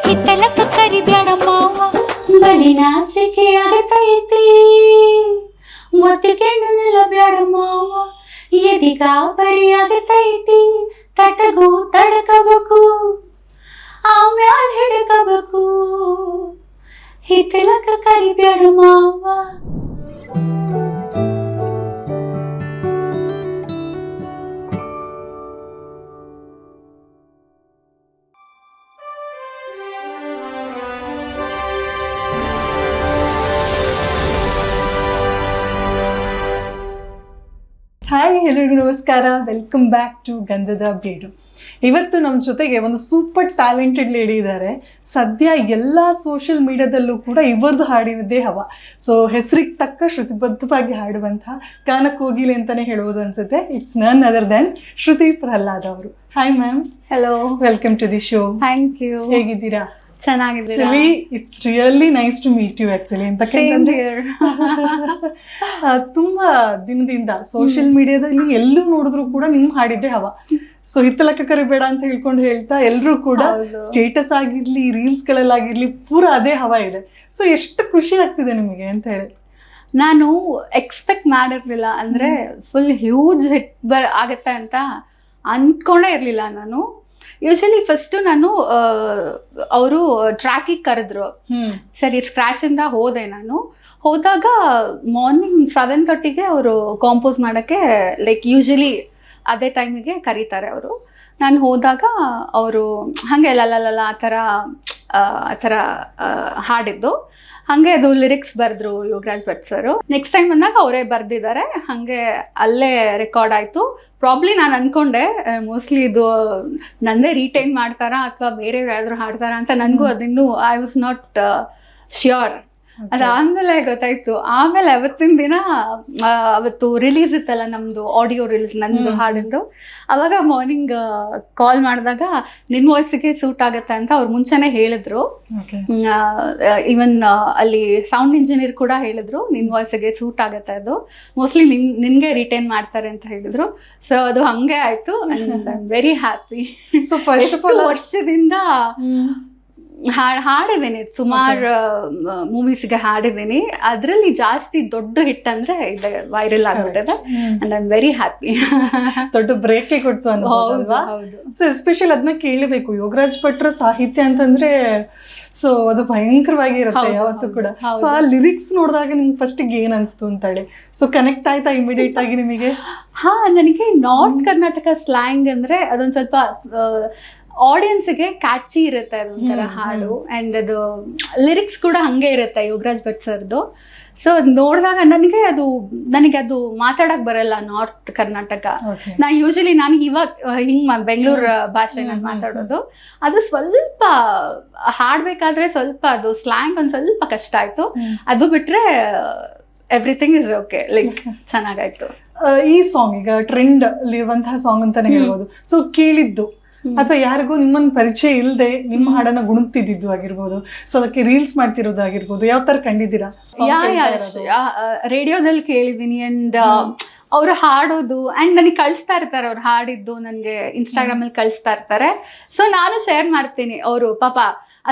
ಹಿತ್ತಲಕ್ಕ ಕರಿಬ್ಯಾಡ ಮಾವ ಬಲಿ ನಾಚಿಕೆ ಆಗತೈತಿ ಮುತ್ತಿಗೆಣ್ಣು ನಿಲ್ಲಬ್ಯಾಡ ಮಾವ ಎದಿಗ ಬರಿ ಆಗತೈತಿ ತಟಗೂ ತಡಕಬೇಕು ಆಮ್ಯಾಲ ಹಿಡಕಬೇಕು ಹಿತ್ತಲಕ್ಕ ಕರಿಬ್ಯಾಡ ಮಾವ. ಹಾಯ್ ಎಲ್ಲರಿಗೂ ನಮಸ್ಕಾರ, ವೆಲ್ಕಮ್ ಬ್ಯಾಕ್ ಟು ಗಂಧದ ಬೀಡು. ಇವತ್ತು ನಮ್ಮ ಜೊತೆಗೆ ಒಂದು ಸೂಪರ್ ಟ್ಯಾಲೆಂಟೆಡ್ ಲೇಡಿ ಇದ್ದಾರೆ. ಸದ್ಯ ಎಲ್ಲ ಸೋಷಿಯಲ್ ಮೀಡಿಯಾದಲ್ಲೂ ಕೂಡ ಇವರದು ಹಾಡಿನದ್ದೇ ಹವಾ. ಸೊ ಹೆಸರಿಗೆ ತಕ್ಕ ಶ್ರುತಿಬದ್ಧವಾಗಿ ಹಾಡುವಂತಹ ಗಾನಕೋಗಿಲೆ ಅಂತಲೇ ಹೇಳ್ಬೋದು ಅನ್ಸುತ್ತೆ. ಇಟ್ಸ್ ನನ್ ಅದರ್ ದೆನ್ ಶ್ರುತಿ ಪ್ರಹ್ಲಾದ್ ಅವರು. Hi ma'am. Hello, welcome to the show. Thank you. ಹೇಗಿದ್ದೀರಾ? ಚೆನ್ನಾಗಿದ್ದೀರಾ? Actually it's really nice to meet you actually. ಅಂತಂದ್ರೆ ತುಂಬಾ ದಿನದಿಂದ ಸೋಷಿಯಲ್ ಮೀಡಿಯಾದಲ್ಲಿ ಎಲ್ಲೂ ನೋಡಿದ್ರು ಕೂಡ ನಿಮ್ ಹಾಡಿದ್ದೆ ಹವಾ. ಸೊ ಹಿತ್ತಲಕ್ಕ ಕರಿಬೇಡ ಅಂತ ಹೇಳ್ಕೊಂಡು ಹೇಳ್ತಾ ಎಲ್ಲರೂ ಕೂಡ ಸ್ಟೇಟಸ್ ಆಗಿರ್ಲಿ ರೀಲ್ಸ್ ಗಳಲ್ಲಾಗಿರ್ಲಿ ಪೂರಾ ಅದೇ ಹವಾ ಇದೆ. ಸೊ ಎಷ್ಟು ಖುಷಿ ಆಗ್ತಿದೆ ನಿಮಗೆ ಅಂತ ಹೇಳಿ. ನಾನು ಎಕ್ಸ್ಪೆಕ್ಟ್ ಮಾಡಿರ್ಲಿಲ್ಲ, ಅಂದ್ರೆ ಫುಲ್ ಹ್ಯೂಜ್ ಹಿಟ್ ಆಗತ್ತೆ ಅಂತ ಅನ್ಕೊಂಡೇ ಇರ್ಲಿಲ್ಲ ನಾನು. ಯೂಶಲಿ ಫಸ್ಟ್ ನಾನು ಅವರು ಟ್ರ್ಯಾಕಿಗೆ ಕರೆದ್ರು, ಸರಿ ಸ್ಕ್ರಾಚ್ ಇಂದ ಹೋದೆ. ನಾನು ಹೋದಾಗ ಮಾರ್ನಿಂಗ್ 7:30ಗೆ ಅವರು ಕಾಂಪೋಸ್ ಮಾಡೋಕ್ಕೆ ಲೈಕ್ ಯೂಶಲಿ ಅದೇ ಟೈಮಿಗೆ ಕರೀತಾರೆ ಅವರು. ನಾನು ಹೋದಾಗ ಅವರು ಹಾಗೆ ಲಲ್ಲ ಆ ಥರ ಹಾಡಿದ್ದು, ಹಾಗೆ ಅದು ಲಿರಿಕ್ಸ್ ಬರೆದ್ರು Yogaraj Bhat sir. Next time ಬಂದಾಗ ಅವರೇ ಬರೆದಿದ್ದಾರೆ, ಹಾಗೆ ಅಲ್ಲೇ ರೆಕಾರ್ಡ್ ಆಯಿತು. ಪ್ರಾಬ್ಲಿ ನಾನು ಅಂದ್ಕೊಂಡೆ ಮೋಸ್ಟ್ಲಿ ಇದು ನಂದೇ ರೀಟೈನ್ ಮಾಡ್ತಾರಾ ಅಥವಾ ಬೇರೆ ಯಾರಾದರೂ ಹಾಡ್ತಾರಾ ಅಂತ. ನನಗೂ ಅದಿನ್ನೂ ಐ ವಾಸ್ ನಾಟ್ ಶ್ಯೂರ್. ಅದಾದಮೇಲೆ ಗೊತ್ತಾಯ್ತು. ಆಮೇಲೆ ಅವತ್ತಿನ ದಿನ ಅವತ್ತು ರಿಲೀಸ್ ಇತ್ತಲ್ಲ ನಮ್ಮದು ಆಡಿಯೋ ರಿಲೀಸ್ ನಂದು ಹಾಡಿದ್ದು. ಅವಾಗ ಮಾರ್ನಿಂಗ್ ಕಾಲ್ ಮಾಡಿದಾಗ ನಿನ್ನ ವಾಯ್ಸಿಗೆ ಸೂಟ್ ಆಗುತ್ತೆ ಅಂತ ಅವ್ರು ಮುಂಚೆನೇ ಹೇಳಿದ್ರು. ಈವನ್ ಅಲ್ಲಿ ಸೌಂಡ್ ಇಂಜಿನಿಯರ್ ಕೂಡ ಹೇಳಿದ್ರು ನಿನ್ನ ವಾಯ್ಸಿಗೆ ಸೂಟ್ ಆಗುತ್ತೆ, ಅದು ಮೋಸ್ಟ್ಲಿ ನಿನ್ಗೆ ರಿಟೈನ್ ಮಾಡ್ತಾರೆ ಅಂತ ಹೇಳಿದ್ರು. ಸೊ ಅದು ಹಂಗೆ ಆಯ್ತು. And I am very happy. ವರ್ಷದಿಂದ ಹಾಡಿದ್ದೀನಿ, ಸುಮಾರು ಮೂವೀಸ್ಗೆ ಹಾಡಿದ್ದೀನಿ. ಅದರಲ್ಲಿ ಜಾಸ್ತಿ ದೊಡ್ಡ ಹಿಟ್ ಅಂದ್ರೆ ಇದೆ, ವೈರಲ್ ಆಗ್ಬಿಟ್ಟಿದೆ. And I am very happy. ದೊಡ್ಡ ಬ್ರೇಕೆ ಕೊಡ್ತು ಅಲ್ವಾ? ಸೊ ಎಸ್ಪೆಷಲ್ ಅದನ್ನ ಕೇಳಬೇಕು. ಯೋಗರಾಜ್ ಭಟ್ರ ಸಾಹಿತ್ಯ ಅಂತಂದ್ರೆ ಸೊ ಅದು ಭಯಂಕರವಾಗಿರುತ್ತೆ ಯಾವತ್ತೂ ಕೂಡ. ಸೊ ಆ ಲಿರಿಕ್ಸ್ ನೋಡಿದಾಗ ನಿಮ್ಗೆ ಫಸ್ಟ್ ಏನ್ ಅನ್ಸ್ತು ಅಂತ ಹೇಳಿ, ಸೊ ಕನೆಕ್ಟ್ ಆಯ್ತಾ ಇಮಿಡಿಯೇಟ್ ಆಗಿ ನಿಮಗೆ? ಹಾ, ನನಗೆ ನಾರ್ತ್ ಕರ್ನಾಟಕ ಸ್ಲ್ಯಾಂಗ್ ಅಂದ್ರೆ ಅದೊಂದ್ ಸ್ವಲ್ಪ ಆಡಿಯನ್ಸ್ಗೆ ಕ್ಯಾಚಿ ಇರುತ್ತೆ ಅದೊಂಥರ ಹಾಡು. ಆ್ಯಂಡ್ ಅದು ಲಿರಿಕ್ಸ್ ಕೂಡ ಹಂಗೆ ಇರುತ್ತೆ ಯೋಗರಾಜ್ ಭಟ್ ಸರ್ದು. ಸೊ ಅದು ನೋಡಿದಾಗ ನನಗೆ ಅದು ಮಾತಾಡಕ್ ಬರಲ್ಲ ನಾರ್ತ್ ಕರ್ನಾಟಕ. ಯೂಶಲಿ ನಾನು ಇವಾಗ ಬೆಂಗಳೂರು ಭಾಷೆ ನಾನು ಮಾತಾಡೋದು. ಅದು ಸ್ವಲ್ಪ ಹಾಡ್ಬೇಕಾದ್ರೆ ಸ್ವಲ್ಪ ಅದು ಸ್ಲ್ಯಾಂಗ್ ಒಂದು ಸ್ವಲ್ಪ ಕಷ್ಟ ಆಯ್ತು. ಅದು ಬಿಟ್ರೆ ಎವ್ರಿಥಿಂಗ್ ಇಸ್ ಓಕೆ, ಲೈಕ್ ಚೆನ್ನಾಗಾಯ್ತು. ಈ ಸಾಂಗ್ ಈಗ ಟ್ರೆಂಡ್ ಇರುವಂತಹ ಸಾಂಗ್ ಅಂತಾನೆ ಹೇಳ್ಬೋದು. ಸೊ ಕೇಳಿದ್ದು ಅಥವಾ ಯಾರಿಗೂ ನಿಮ್ಮನ್ನ ಪರಿಚಯ ಇಲ್ಲದೆ ನಿಮ್ಮ ಹಾಡನ್ನ ಗುಣಗ್ತಿದ್ದು ಆಗಿರ್ಬೋದು, ಸೊ ಅದಕ್ಕೆ ರೀಲ್ಸ್ ಮಾಡ್ತಿರೋದಾಗಿರ್ಬೋದು, ಯಾವ ತರ ಕಂಡಿದ್ದೀರಾ? ರೇಡಿಯೋದಲ್ಲಿ ಕೇಳಿದೀನಿ. ಅಂಡ್ ಅವ್ರು ಹಾಡೋದು ಅಂಡ್ ನನಗೆ ಕಳಿಸ್ತಾ ಇರ್ತಾರೆ, ಅವ್ರು ಹಾಡಿದ್ದು ನನಗೆ ಇನ್ಸ್ಟಾಗ್ರಾಮ್ ಅಲ್ಲಿ ಕಳಿಸ್ತಾ ಇರ್ತಾರೆ. ಸೊ ನಾನು ಶೇರ್ ಮಾಡ್ತೀನಿ. ಅವರು ಪಾಪ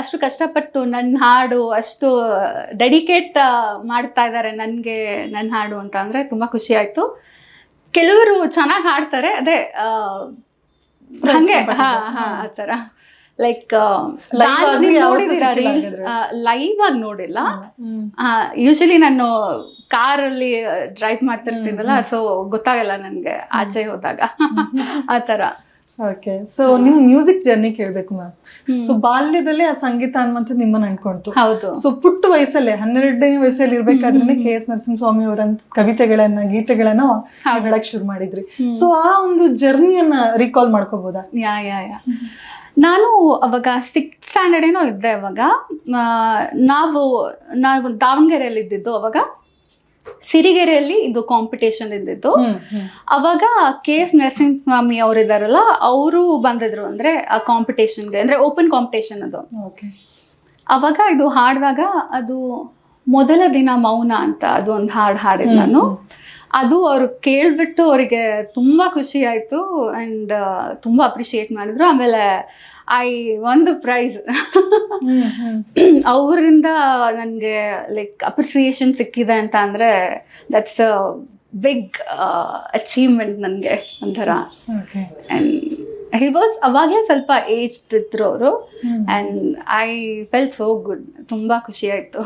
ಅಷ್ಟು ಕಷ್ಟಪಟ್ಟು ನನ್ನ ಹಾಡು ಅಷ್ಟು ಡೆಡಿಕೇಟ್ ಮಾಡ್ತಾ ಇದ್ದಾರೆ ನನಗೆ ನನ್ನ ಹಾಡು ಅಂತ ಅಂದ್ರೆ ತುಂಬಾ ಖುಷಿ ಆಯ್ತು. ಕೆಲವರು ಚೆನ್ನಾಗಿ ಹಾಡ್ತಾರೆ, ಅದೇ ಹಂಗೆ ಆತರ ಲೈಕ್ ನೋಡಿದೀರಾ ರೀಲ್ಸ್? ಲೈವ್ ಆಗಿ ನೋಡಿಲ್ಲ. ಯೂಶಲಿ ನಾನು ಕಾರಲ್ಲಿ ಡ್ರೈವ್ ಮಾಡ್ತಿರ್ತೀನಲ್ಲ, ಸೊ ಗೊತ್ತಾಗಲ್ಲ ನನ್ಗೆ ಆಚೆ ಹೋದಾಗ ಆತರ. ಓಕೆ, ಸೊ ನೀವು ಮ್ಯೂಸಿಕ್ ಜರ್ನಿ ಕೇಳ್ಬೇಕು ಮ್ಯಾಮ್. ಸೊ ಬಾಲ್ಯದಲ್ಲೇ ಆ ಸಂಗೀತ ಅನ್ನುವಂಥದ್ದು ನಿಮ್ಮನ್ನ ಅನ್ಕೊಂತು. ಹೌದು. ಸೊ ಪುಟ್ಟ ವಯಸ್ಸಲ್ಲೇ 12ನೇ ವಯಸ್ಸಲ್ಲಿ ಇರ್ಬೇಕಾದ್ರೆ KS ನರಸಿಂಹಸ್ವಾಮಿ ಅವರಂತ ಕವಿತೆಗಳನ್ನ ಗೀತೆಗಳನ್ನ ಹೇಳಕ್ ಶುರು ಮಾಡಿದ್ರಿ. ಸೊ ಆ ಒಂದು ಜರ್ನಿಯನ್ನ ರೀಕಾಲ್ ಮಾಡ್ಕೋಬಹುದಾ? ಯಾ ನಾನು ಅವಾಗ 6th ಸ್ಟ್ಯಾಂಡರ್ಡ್ ಏನೋ ಇದ್ದೆ. ಅವಾಗ ನಾವು ದಾವಣಗೆರೆಯಲ್ಲಿ ಇದ್ದಿದ್ದು. ಅವಾಗ ಸಿರಿಗೆರೆಯಲ್ಲಿ ಇದು ಕಾಂಪಿಟೇಷನ್ ಇದ್ದಿದ್ದು. ಅವಾಗ KS ನರಸಿಂಹಸ್ವಾಮಿ ಅವ್ರು ಇದಾರಲ್ಲ, ಅವರು ಬಂದಿದ್ರು ಅಂದ್ರೆ ಆ ಕಾಂಪಿಟೇಷನ್ಗೆ, ಅಂದ್ರೆ ಓಪನ್ ಕಾಂಪಿಟೇಷನ್ ಅದು. ಅವಾಗ ಇದು ಹಾಡಿದಾಗ ಅದು ಮೊದಲ ದಿನ ಮೌನ ಅಂತ ಅದು ಒಂದು ಹಾಡಿದ್ ನಾನು. ಅದು ಅವ್ರು ಕೇಳ್ಬಿಟ್ಟು ಅವರಿಗೆ ತುಂಬ ಖುಷಿ ಆಯಿತು ಆ್ಯಂಡ್ ತುಂಬ ಅಪ್ರಿಷಿಯೇಟ್ ಮಾಡಿದ್ರು. ಆಮೇಲೆ ಒಂದು ಪ್ರೈಸ್ ಅವರಿಂದ ನನಗೆ ಲೈಕ್ ಅಪ್ರಿಸಿಯೇಷನ್ ಸಿಕ್ಕಿದೆ ಅಂತ ಅಂದರೆ ದಟ್ಸ್ ಅ ಬಿಗ್ ಅಚೀವ್ಮೆಂಟ್ ನನಗೆ ಒಂಥರ. ಆ್ಯಂಡ್ ಹಿ ವಾಸ್ ಅವಾಗಲೇ ಸ್ವಲ್ಪ ಏಜ್ಡ್ ಇದ್ರು ಅವರು and I fell so good. ತುಂಬ ಖುಷಿ ಆಯಿತು.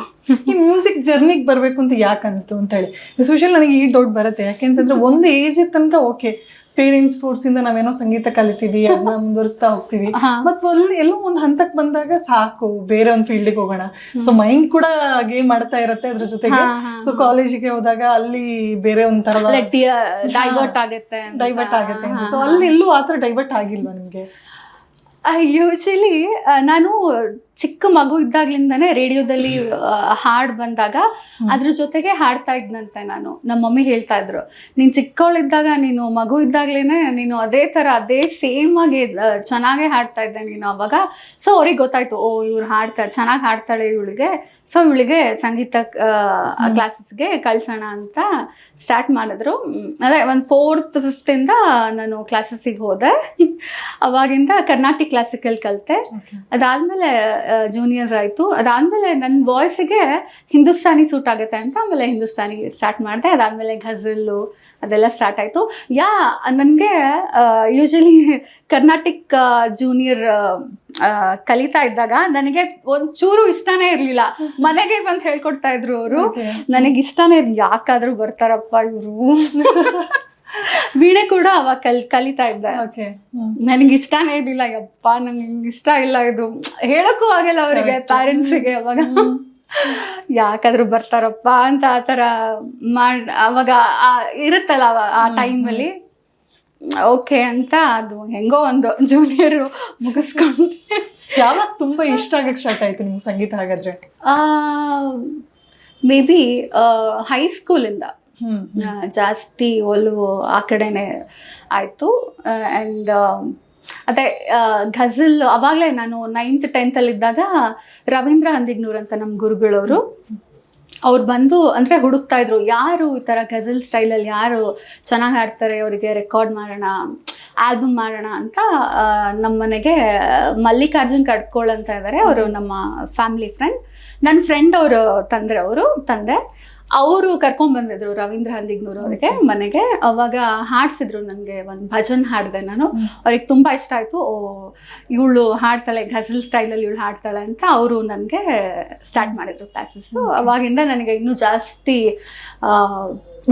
ಈ ಮ್ಯೂಸಿಕ್ ಜರ್ನಿಗೆ ಬರಬೇಕು ಅಂತ ಯಾಕೆ ಅನಿಸ್ತು ಅಂತ ಹೇಳಿ ಎಸ್ಪೆಷಲಿ ನನಗೆ ಈ ಡೌಟ್ ಬರುತ್ತೆ. ಯಾಕೆಂತಂದ್ರೆ ಒಂದು ಏಜ್ ತನಕ ಓಕೆ ಪೇರೆಂಟ್ಸ್ ಫೋರ್ಸ್ ಇಂದ ನಾವೇನೋ ಸಂಗೀತ ಕಲಿತೀವಿ, ಅದನ್ನ ಮುಂದುವರಿಸ್ತಾ ಹೋಗ್ತೀವಿ. ಬಟ್ ಎಲ್ಲೋ ಒಂದು ಹಂತಕ್ಕೆ ಬಂದಾಗ ಸಾಕು ಬೇರೆ ಒಂದು ಫೀಲ್ಡಿಗೆ ಹೋಗೋಣ. ಸೊ ಮೈಂಡ್ ಕೂಡ ಗೇಮ್ ಮಾಡ್ತಾ ಇರುತ್ತೆ ಅದ್ರ ಜೊತೆಗೆ. ಸೊ ಕಾಲೇಜಿಗೆ ಹೋದಾಗ ಅಲ್ಲಿ ಬೇರೆ ಒಂಥರ ಡೈವರ್ಟ್ ಆಗುತ್ತೆ. ಸೊ ಅಲ್ಲಿ ಎಲ್ಲೂ ಆತರ ಡೈವರ್ಟ್ ಆಗಿಲ್ವಾ ನಿಮ್ಗೆ? ಯೂಶಲಿ ನಾನು ಚಿಕ್ಕ ಮಗು ಇದ್ದಾಗ್ಲಿಂದಾನೇ ರೇಡಿಯೋದಲ್ಲಿ ಹಾಡು ಬಂದಾಗ ಅದ್ರ ಜೊತೆಗೆ ಹಾಡ್ತಾ ಇದ್ನಂತೆ ನಾನು. ನಮ್ಮ ಮಮ್ಮಿ ಹೇಳ್ತಾ ಇದ್ರು, ನೀನು ಚಿಕ್ಕವಳಿದ್ದಾಗ ನೀನು ಮಗು ಇದ್ದಾಗ್ಲೇನೆ ನೀನು ಅದೇ ಥರ ಅದೇ ಸೇಮ್ ಆಗಿ ಚೆನ್ನಾಗೇ ಹಾಡ್ತಾ ಇದ್ದೆ ನೀನು ಅವಾಗ. ಸೊ ಅವ್ರಿಗೆ ಗೊತ್ತಾಯ್ತು, ಓ ಇವ್ರು ಚೆನ್ನಾಗಿ ಹಾಡ್ತಾಳೆ ಇವಳಿಗೆ, ಸೊ ಇವಳಿಗೆ ಸಂಗೀತ ಕ್ಲಾಸಸ್ಗೆ ಕಳ್ಸೋಣ ಅಂತ ಸ್ಟಾರ್ಟ್ ಮಾಡಿದ್ರು. ಅದೇ ಒಂದು 4th 5th ನಾನು ಕ್ಲಾಸಸ್ಸಿಗೆ ಹೋದೆ. ಅವಾಗಿಂದ ಕರ್ನಾಟಿಕ್ ಕ್ಲಾಸಿಕಲ್ ಕಲಿತೆ. ಅದಾದಮೇಲೆ ಜೂನಿಯರ್ಸ್ ಆಯಿತು. ಅದಾದಮೇಲೆ ನನ್ನ ವಾಯ್ಸಿಗೆ ಹಿಂದೂಸ್ತಾನಿ ಸೂಟ್ ಆಗುತ್ತೆ ಅಂತ ಆಮೇಲೆ ಹಿಂದೂಸ್ತಾನಿ ಸ್ಟಾರ್ಟ್ ಮಾಡಿದೆ. ಅದಾದಮೇಲೆ ಘಝಲ್ಲು ಅದೆಲ್ಲ ಸ್ಟಾರ್ಟ್ ಆಯಿತು. ನನಗೆ ಯೂಶಲಿ ಕರ್ನಾಟಿಕ್ ಜೂನಿಯರ್ ಕಲಿತಾ ಇದ್ದಾಗ ನನಗೆ ಒಂಚೂರು ಇಷ್ಟನೇ ಇರಲಿಲ್ಲ. ಮನೆಗೆ ಬಂದು ಹೇಳ್ಕೊಡ್ತಾ ಇದ್ರು ಅವರು, ನನಗೆ ಇಷ್ಟನೇ ಯಾಕಾದ್ರೂ ಬರ್ತಾರಪ್ಪ ಇವರು. ವೀಣೆ ಕೂಡ ಅವಾಗ ಕಲಿತಾ ಇದ್ದೆ. ನನಗೆ ಇಷ್ಟನೇ ಇರ್ಲಿಲ್ಲ, ಯಪ್ಪ ನನಗೆ ಇಷ್ಟ ಇಲ್ಲ ಇದು ಹೇಳಕ್ಕೂ ಆಗಲ್ಲ ಅವರಿಗೆ, ಪ್ಯಾರೆಂಟ್ಸಿಗೆ. ಅವಾಗ ಯಾಕಾದ್ರೂ ಬರ್ತಾರಪ್ಪ ಅಂತ ಆ ಥರ ಅವಾಗ ಇರುತ್ತಲ್ಲ ಆ ಟೈಮಲ್ಲಿ. ಓಕೆ ಅಂತ ಅದು ಹೆಂಗೋ ಒಂದು ಜೂನಿಯರು ಮುಗಿಸ್ಕೊಂಡೆ. ಯಾವಾಗ ತುಂಬಾ ಇಷ್ಟ ಆಗಕ್ಕೆ ಸ್ಟಾರ್ಟ್ ಆಯ್ತು ನಿಮ್ಗೆ ಸಂಗೀತ ಹಾಗಾದ್ರೆ? ಮೇ ಬಿ ಹೈಸ್ಕೂಲಿಂದ ಜಾಸ್ತಿ ಒಲವು ಆ ಕಡೆನೆ ಆಯಿತು. ಆ್ಯಂಡ್ ಅದೇ ಘಝಲ್ ಅವಾಗಲೇ ನಾನು 9th 10th ಇದ್ದಾಗ ರವೀಂದ್ರ ಹಂದಿಗ್ನೂರ್ ಅಂತ ನಮ್ಮ ಗುರುಗಳವರು ಅವ್ರು ಬಂದು ಅಂದರೆ ಹುಡುಕ್ತಾ ಇದ್ರು, ಯಾರು ಈ ಥರ ಘಝಲ್ ಸ್ಟೈಲಲ್ಲಿ ಯಾರು ಚೆನ್ನಾಗಿ ಹಾಡ್ತಾರೆ, ಅವರಿಗೆ ರೆಕಾರ್ಡ್ ಮಾಡೋಣ, ಆಲ್ಬಮ್ ಮಾಡೋಣ ಅಂತ ನಮ್ಮ ಮನೆಗೆ ಮಲ್ಲಿಕಾರ್ಜುನ್ ಕಡ್ಕೋಳ್ ಅಂತ ಇದ್ದಾರೆ, ಅವರು ನಮ್ಮ ಫ್ಯಾಮಿಲಿ ಫ್ರೆಂಡ್. ನನ್ನ ಫ್ರೆಂಡ್ ಅವರು ತಂದೆ ಅವರು ಕರ್ಕೊಂಡ್ ಬಂದಿದ್ರು ರವೀಂದ್ರ ಹಂದಿಗ್ನೂರ್ ಅವರಿಗೆ ಮನೆಗೆ. ಅವಾಗ ಹಾಡ್ಸಿದ್ರು ನನಗೆ ಒಂದು ಭಜನ್ ಹಾಡಿದೆ ನಾನು. ಅವ್ರಿಗೆ ತುಂಬ ಇಷ್ಟ ಆಯಿತು. ಓ ಇವಳು ಹಾಡ್ತಾಳೆ ಘಝಲ್ ಸ್ಟೈಲಲ್ಲಿ ಇವಳು ಹಾಡ್ತಾಳೆ ಅಂತ ಅವರು ನನಗೆ ಸ್ಟಾರ್ಟ್ ಮಾಡಿದ್ರು ಕ್ಲಾಸಸ್ಸು. ಅವಾಗಿಂದ ನನಗೆ ಇನ್ನೂ ಜಾಸ್ತಿ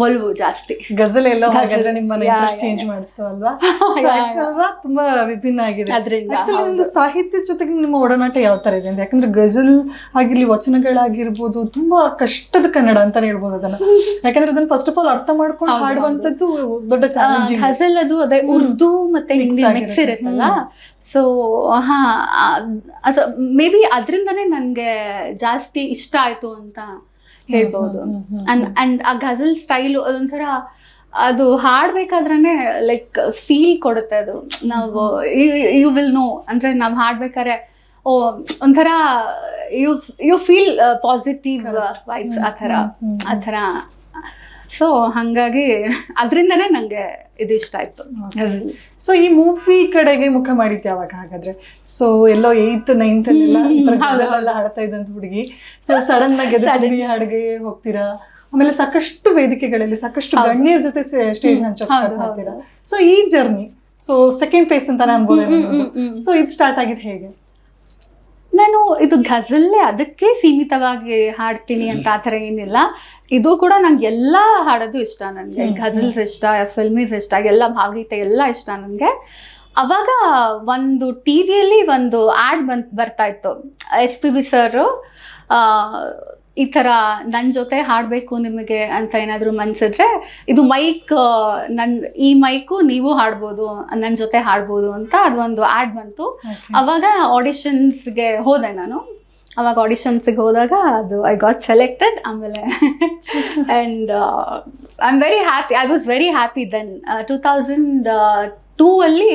ಒಲವು ಜಾಸ್ತಿ. ಗಜಲ್ ಎಲ್ಲ ಹಾಗಾದ್ರೆ ನಿಮ್ಮನ್ನ ಇಂಟ್ರೆಸ್ಟ್ ಚೇಂಜ್ ಮಾಡಿಸ್ತು ಅಲ್ವಾ? ತುಂಬಾ ವಿಭಿನ್ನ ಆಗಿದೆ. ಆಕ್ಚುಲಿ ಒಂದು ಸಾಹಿತ್ಯ ಜೊತೆಗೆ ನಿಮ್ಮ ಒಡನಾಟ ಯಾವ ತರ ಇದೆ ಅಂತ, ಯಾಕಂದ್ರೆ ಗಜಲ್ ಆಗಿರ್ಲಿ ವಚನಗಳಾಗಿರ್ಬೋದು ತುಂಬಾ ಕಷ್ಟದ ಕನ್ನಡ ಅಂತಾನೆ ಹೇಳ್ಬೋದು ಅದನ್ನ. ಯಾಕಂದ್ರೆ ಅದನ್ನ ಫಸ್ಟ್ ಆಫ್ ಆಲ್ ಅರ್ಥ ಮಾಡ್ಕೊಂಡು ಹಾಡುವಂತದ್ದು ದೊಡ್ಡ ಚಾಲೆಂಜ್. ಗಜಲ್ ಅದು ಅದೇ ಉರ್ದು ಮತ್ತೆ ಹಿಂದಿ ಮಿಕ್ಸ್ ಇರುತ್ತಲ್ಲ. ಸೊ ಅದು ಮೇ ಬಿ ಅದರಿಂದನೇ ನನಗೆ ಜಾಸ್ತಿ ಇಷ್ಟ ಆಯ್ತು ಅಂತ ಹೇಳ್ಬೋದು. ಅಂಡ್ ಆ ಗಜಲ್ ಸ್ಟೈಲು ಅದೊಂಥರ ಅದು ಹಾಡ್ಬೇಕಾದ್ರೇನೆ ಲೈಕ್ ಫೀಲ್ ಕೊಡುತ್ತೆ ಅದು. ನಾವು ಯು ವಿಲ್ ನೋ ಅಂದ್ರೆ ನಾವು ಹಾಡ್ಬೇಕಾದ್ರೆ ಓ ಒಂಥರ ಯು ಫೀಲ್ ಪಾಸಿಟಿವ್ ವೈಬ್ಸ್ ಆ ಥರ. ಸೊ ಹಾಗಾಗಿ ಅದರಿಂದನೇ ನನಗೆ ಇದು ಇಷ್ಟ ಆಯ್ತು ಗಜಲ್. ಸೊ ಈ ಮೂವಿ ಕಡೆಗೆ ಮುಖ ಮಾಡಿದ್ದು ಯಾವಾಗ ಹಾಗಾದ್ರೆ? ಸೊ ಎಲ್ಲೋ 8th 9th ಅಲ್ಲೆಲ್ಲ ಹಾಡ್ತಾ ಇದ್ದಂತ ಹುಡುಗಿ, ಸೊ ಸಡನ್ ಆಗಿ ಹಾಡಿಗೆ ಹೋಗ್ತೀರಾ, ಆಮೇಲೆ ಸಾಕಷ್ಟು ವೇದಿಕೆಗಳಲ್ಲಿ ಸಾಕಷ್ಟು ಗಣ್ಯರ ಜೊತೆ ಸ್ಟೇಜ್ ಹಂಚ್ತೀರಾ. ಸೊ ಈ ಜರ್ನಿ ಸೊ ಸೆಕೆಂಡ್ ಫೇಸ್ ಅಂತಾನೆ ಅನ್ಬೋದು. ಸೊ ಇದು ಸ್ಟಾರ್ಟ್ ಆಗಿದ್ದು ಹೇಗೆ? ನಾನು ಇದು ಘಜಲ್ಲೇ ಅದಕ್ಕೆ ಸೀಮಿತವಾಗಿ ಹಾಡ್ತೀನಿ ಅಂತ ಆ ಥರ ಏನಿಲ್ಲ. ಇದು ಕೂಡ ನಂಗೆ ಎಲ್ಲ ಹಾಡೋದು ಇಷ್ಟ. ನನಗೆ ಘಜಲ್ಸ್ ಇಷ್ಟ, ಫಿಲ್ಮೀಸ್ ಇಷ್ಟ, ಎಲ್ಲ ಭಾವಗೀತೆ ಎಲ್ಲ ಇಷ್ಟ ನನಗೆ. ಅವಾಗ ಒಂದು ಟಿವಿಯಲ್ಲಿ ಒಂದು ಆ್ಯಡ್ ಬರ್ತಾ ಇತ್ತು, SPB ಸರ್ ಈ ಥರ ನನ್ನ ಜೊತೆ ಹಾಡಬೇಕು ನಿಮಗೆ ಅಂತ ಏನಾದರೂ ಮನ್ಸಿದ್ರೆ ಇದು ಮೈಕ್ ಈ ಮೈಕು ನೀವು ಹಾಡ್ಬೋದು, ನನ್ನ ಜೊತೆ ಹಾಡ್ಬೋದು ಅಂತ ಅದೊಂದು ಆ್ಯಡ್ ಬಂತು. ಅವಾಗ ಆಡಿಷನ್ಸ್ಗೆ ಹೋದೆ ನಾನು. ಅವಾಗ ಆಡಿಷನ್ಸಿಗೆ ಹೋದಾಗ ಅದು ಐ ಗಾಟ್ ಸೆಲೆಕ್ಟೆಡ್. ಆಮೇಲೆ and I am very happy, I was very happy then. 2002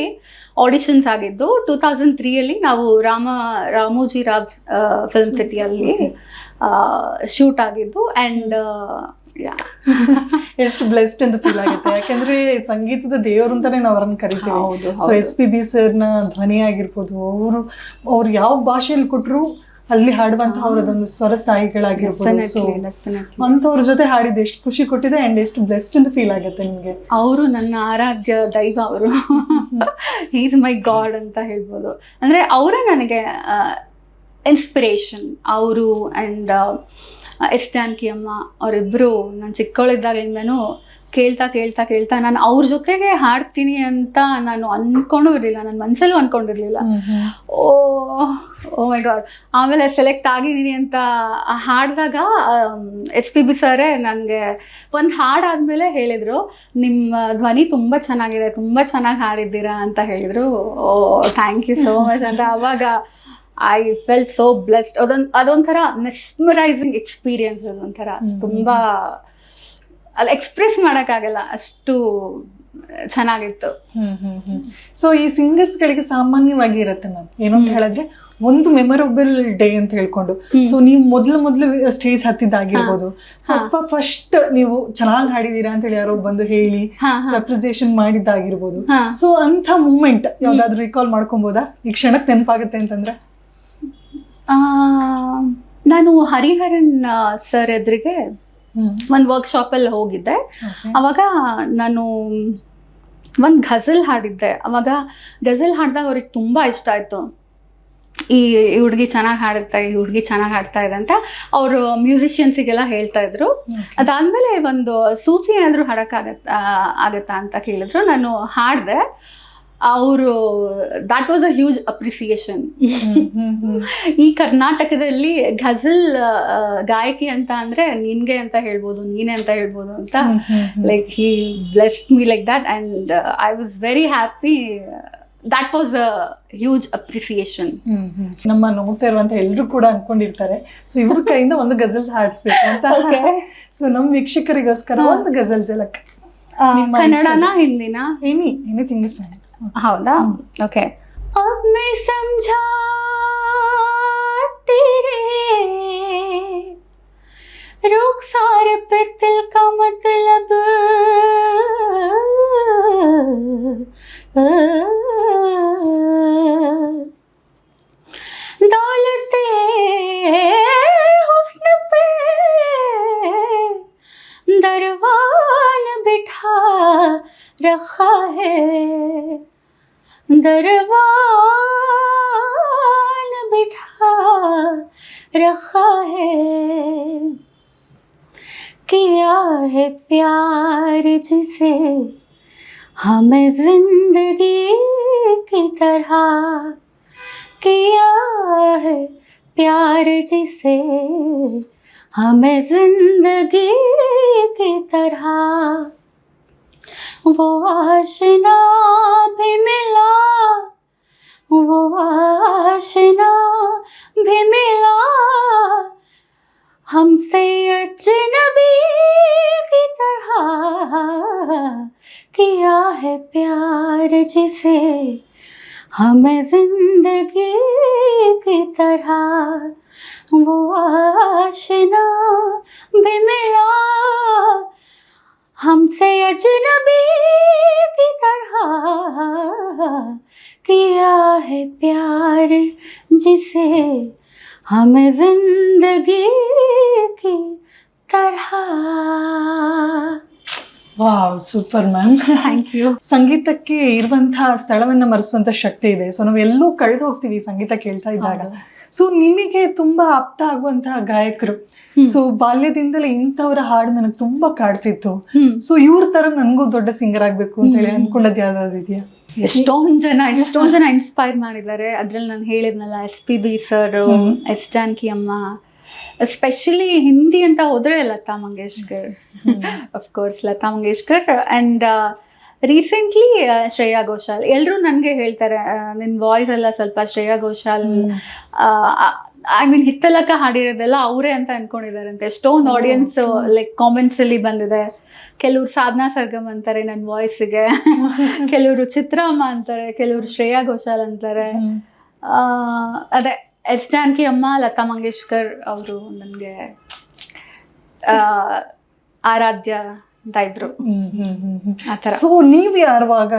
auditions ಆಗಿದ್ದು. 2003 ನಾವು ರಾಮೋಜಿ ರಾವ್ ಫಿಲ್ಮ್ ಸಿಟಿಯಲ್ಲಿ ಶೂಟ್ ಆಗಿದ್ದು. ಆ್ಯಂಡ್ ಯಾ ಎಷ್ಟು ಬ್ಲೆಸ್ಡ್ ಅಂತ ಫೀಲ್ ಆಗುತ್ತೆ. ಯಾಕಂದ್ರೆ ಸಂಗೀತದ ದೇವರು ಅಂತಾನೆ ನಾವು ಅವ್ರನ್ನ ಕರಿತೀವಿ. ಹೌದು, ಸೊ SPB ಸರ್ನ ಧ್ವನಿ ಆಗಿರ್ಬೋದು, ಅವ್ರು ಯಾವ ಭಾಷೆಯಲ್ಲಿ ಕೊಟ್ಟರು ಅಲ್ಲಿ ಹಾಡುವಂತಹ ಅವರದೊಂದು ಸ್ವರ ಸ್ಥಾಯಿಗಳಾಗಿರ್ಬೋದು. ಸೊ ಅಂತವ್ರ ಜೊತೆ ಹಾಡಿದ್ದು ಎಷ್ಟು ಖುಷಿ ಕೊಟ್ಟಿದೆ ಅಂಡ್ ಎಷ್ಟು ಬ್ಲೆಸ್ಡ್ ಅಂತ ಫೀಲ್ ಆಗುತ್ತೆ ನಿಮ್ಗೆ. ಅವರು ನನ್ನ ಆರಾಧ್ಯ ದೈವ, ಅವರು ಈಸ್ ಮೈ ಗಾಡ್ ಅಂತ ಹೇಳ್ಬೋದು. ಅಂದ್ರೆ ಅವರೇ ನನಗೆ ಇನ್ಸ್ಪಿರೇಷನ್. ಅವರು ಅಂಡ್ ಎಸ್ ಜಾನಕಿ ಅಮ್ಮ ಅವರಿಬ್ಬರು ನಾನು ಚಿಕ್ಕವಳಿದ್ದಾಗಿಂದನೂ ಕೇಳ್ತಾ ನಾನು ಅವ್ರ ಜೊತೆಗೆ ಹಾಡ್ತೀನಿ ಅಂತ ನಾನು ಅನ್ಕೊಂಡೂ ಇರಲಿಲ್ಲ, ನನ್ನ ಮನಸ್ಸಲ್ಲೂ ಅನ್ಕೊಂಡಿರ್ಲಿಲ್ಲ. ಓ ಮೈ ಗಾಡ್. ಆಮೇಲೆ ಸೆಲೆಕ್ಟ್ ಆಗಿದ್ದೀನಿ ಅಂತ ಹಾಡಿದಾಗ SPB ಸರೇ ನನಗೆ ಒಂದು ಹಾಡಾದ್ಮೇಲೆ ಹೇಳಿದರು, ನಿಮ್ಮ ಧ್ವನಿ ತುಂಬ ಚೆನ್ನಾಗಿದೆ, ತುಂಬ ಚೆನ್ನಾಗಿ ಹಾಡಿದ್ದೀರಾ ಅಂತ ಹೇಳಿದರು. ಓ ಥ್ಯಾಂಕ್ ಯು ಸೋ ಮಚ್ ಅಂತ. ಆವಾಗ ಐ ಫೆಲ್ಟ್ ಸೋ ಬ್ಲೆಸ್ಡ್. ಅದೊಂಥರ ಮೆಸ್ಮರೈಸಿಂಗ್ ಎಕ್ಸ್ಪೀರಿಯನ್ಸ್. ಅದೊಂಥರ ತುಂಬ ಅದು ಎಕ್ಸ್ಪ್ರೆಸ್ ಮಾಡೋಕ್ಕಾಗಲ್ಲ, ಅಷ್ಟು ಚೆನ್ನಾಗಿತ್ತು. ಸೊ ಈ ಸಿಂಗರ್ಸ್ಗಳಿಗೆ ಸಾಮಾನ್ಯವಾಗಿ ಇರುತ್ತೆ ಮ್ಯಾಮ್, ಏನು ಅಂತ ಹೇಳಿದ್ರೆ ಒಂದು ಮೆಮೊರಬಲ್ ಡೇ ಅಂತ ಹೇಳ್ಕೊಂಡು. ಸೊ ನೀವು ಮೊದಲು ಸ್ಟೇಜ್ ಹತ್ತಿದ್ದಾಗಿರ್ಬೋದು, ಸೊ ಅಥವಾ ಫಸ್ಟ್ ನೀವು ಚೆನ್ನಾಗಿ ಹಾಡಿದೀರಾ ಅಂತ ಹೇಳಿ ಯಾರೋ ಬಂದು ಹೇಳಿ ಅಪ್ರಿಸಿಯೇಷನ್ ಮಾಡಿದ್ದಾಗಿರ್ಬೋದು. ಸೊ ಅಂತ ಮೂಮೆಂಟ್ ಯಾವ್ದಾದ್ರು ರಿಕಾಲ್ ಮಾಡ್ಕೊಬೋದಾ? ಈ ಕ್ಷಣಕ್ಕೆ ನೆನಪಾಗುತ್ತೆ ಅಂತಂದ್ರೆ ನಾನು ಹರಿಹರನ್ ಸರ್ ಎದುರಿಗೆ ಒಂದು ವರ್ಕ್ಶಾಪಲ್ಲಿ ಹೋಗಿದ್ದೆ. ಅವಾಗ ನಾನು ಒಂದು ಗಜಲ್ ಹಾಡಿದ್ದೆ. ಅವಾಗ ಗಜಲ್ ಹಾಡಿದಾಗ ಅವ್ರಿಗೆ ತುಂಬ ಇಷ್ಟ ಆಯಿತು. ಈ ಹುಡುಗಿ ಚೆನ್ನಾಗಿ ಹಾಡುತ್ತೆ, ಈ ಹುಡುಗಿ ಚೆನ್ನಾಗಿ ಹಾಡ್ತಾ ಇದೆ ಅಂತ ಅವರು ಮ್ಯೂಸಿಷಿಯನ್ಸಿಗೆಲ್ಲ ಹೇಳ್ತಾ ಇದ್ರು. ಅದಾದಮೇಲೆ ಒಂದು ಸೂಫಿ ಏನಾದರೂ ಆಗತ್ತಾ ಅಂತ ಕೇಳಿದ್ರು. ನಾನು ಹಾಡಿದೆ. ಅವರು that was a huge appreciation. ಈ ಕರ್ನಾಟಕದಲ್ಲಿ ಘಜಲ್ ಗಾಯಕಿ ಅಂತ ಅಂದ್ರೆ ನಿನ್ಗೆ ಅಂತ ಹೇಳ್ಬೋದು, ನೀನೇ ಅಂತ ಹೇಳ್ಬೋದು ಅಂತ. Like he blessed me like that and I was very happy. That was a huge appreciation. ನಮ್ಮ ನೋಡ್ತಾ ಇರುವಂತ ಎಲ್ಲರೂ ಕೂಡ ಅನ್ಕೊಂಡಿರ್ತಾರೆ, ಸೊ ಇವ್ರ ಕೈಯಿಂದ ಒಂದು ಗಜಲ್ ಹಾಡಿಸ್ಬೇಕು ಅಂತ. ಸೊ ನಮ್ಮ ವೀಕ್ಷಕರಿಗೋಸ್ಕರ ಒಂದು ಗಜಲ್ ಜಲಕ್. ಕನ್ನಡನ ಹಿಂದಿನ? Anything is fine. ಹೌದಾ? ಓಕೆ. अब मैं समझा तेरे रुखसार पे दिल का मतलब, दौलते हुस्न पे दरवान बिठा रखा है, दरवान बिठा रखा है, किया है प्यार जिसे हमें जिंदगी की तरह, किया है प्यार जिसे हमें जिंदगी की तरह, वो आशना भी मिला, वो आशना भी मिला, हमसे अजनबी की तरह, किया है प्यार जिसे हमें जिंदगी की तरह, वो आशना भी मिला, हमसे अजनबी की तरह, किया है प्यार जिसे हमें जिंदगी की तरह. Wow, super ma'am. Thank you. ಸಂಗೀತಕ್ಕೆ ಇರುವಂತಹ ಸ್ಥಳವನ್ನ ಮರೆಸುವಂತ ಶಕ್ತಿ ಇದೆ. ಸೊ ನಾವು ಎಲ್ಲೂ ಕಳೆದು ಹೋಗ್ತೀವಿ ಸಂಗೀತ ಕೇಳ್ತಾ ಇದ್ದಾಗ. ಸೊ ನಿಮಗೆ ತುಂಬಾ ಆಪ್ತ ಆಗುವಂತಹ ಗಾಯಕರು, ಸೊ ಬಾಲ್ಯದಿಂದಲೇ ಇಂಥವ್ರ ಹಾಡು ನನಗೆ ತುಂಬಾ ಕಾಡ್ತಿತ್ತು, ಸೊ ಇವ್ರ ತರ ನನಗೂ ದೊಡ್ಡ ಸಿಂಗರ್ ಆಗ್ಬೇಕು ಅಂತ ಹೇಳಿ ಅನ್ಕೊಂಡದ್ ಯಾವ್ದಾದ್ರು ಇದೆಯಾ? ಎಷ್ಟೊಂದ್ ಜನ ಇನ್ಸ್ಪೈರ್ ಮಾಡಿದ್ದಾರೆ. ಅದ್ರಲ್ಲಿ ನಾನು ಹೇಳಿದ್ನಲ್ಲ, SPB ಸರ್, ಎಸ್ ಜಾನಕಿ ಅಮ್ಮ, ಎಸ್ಪೆಷಲಿ ಹಿಂದಿ ಅಂತ ಹೋದ್ರೆ Lata Mangeshkar, of course Lata Mangeshkar. And recently Shreya Ghoshal. ಎಲ್ಲರೂ ನನಗೆ ಹೇಳ್ತಾರೆ, ನಿನ್ನ ವಾಯ್ಸ್ ಎಲ್ಲ ಸ್ವಲ್ಪ ಶ್ರೇಯಾ ಘೋಷಾಲ್, ಐ ಮೀನ್ ಹಿತ್ತಲಕ್ಕ ಹಾಡಿರೋದೆಲ್ಲ ಅವರೇ ಅಂತ ಅನ್ಕೊಂಡಿದಾರಂತೆ. ಎಷ್ಟೊಂದು ಆಡಿಯನ್ಸ್ ಲೈಕ್ ಕಾಮೆಂಟ್ಸ್ ಅಲ್ಲಿ ಬಂದಿದೆ. ಕೆಲವರು ಸಾಧನಾ ಸರ್ಗಮ್ ಅಂತಾರೆ ನನ್ನ ವಾಯ್ಸ್ಗೆ, ಕೆಲವರು ಚಿತ್ರಮ್ಮ ಅಂತಾರೆ, ಕೆಲವರು ಶ್ರೇಯಾ ಘೋಷಾಲ್ ಅಂತಾರೆ. ಅದೇ ಎಸ್ ಜಾನಕಿ ಅಮ್ಮ, ಲತಾ ಮಂಗೇಶ್ಕರ್ ಅವರು ನನಗೆ ಆರಾಧ್ಯ ಅಂತ ಇದ್ರು ಆ ಥರ. ಸೊ ನೀವು ಯಾರುವಾಗ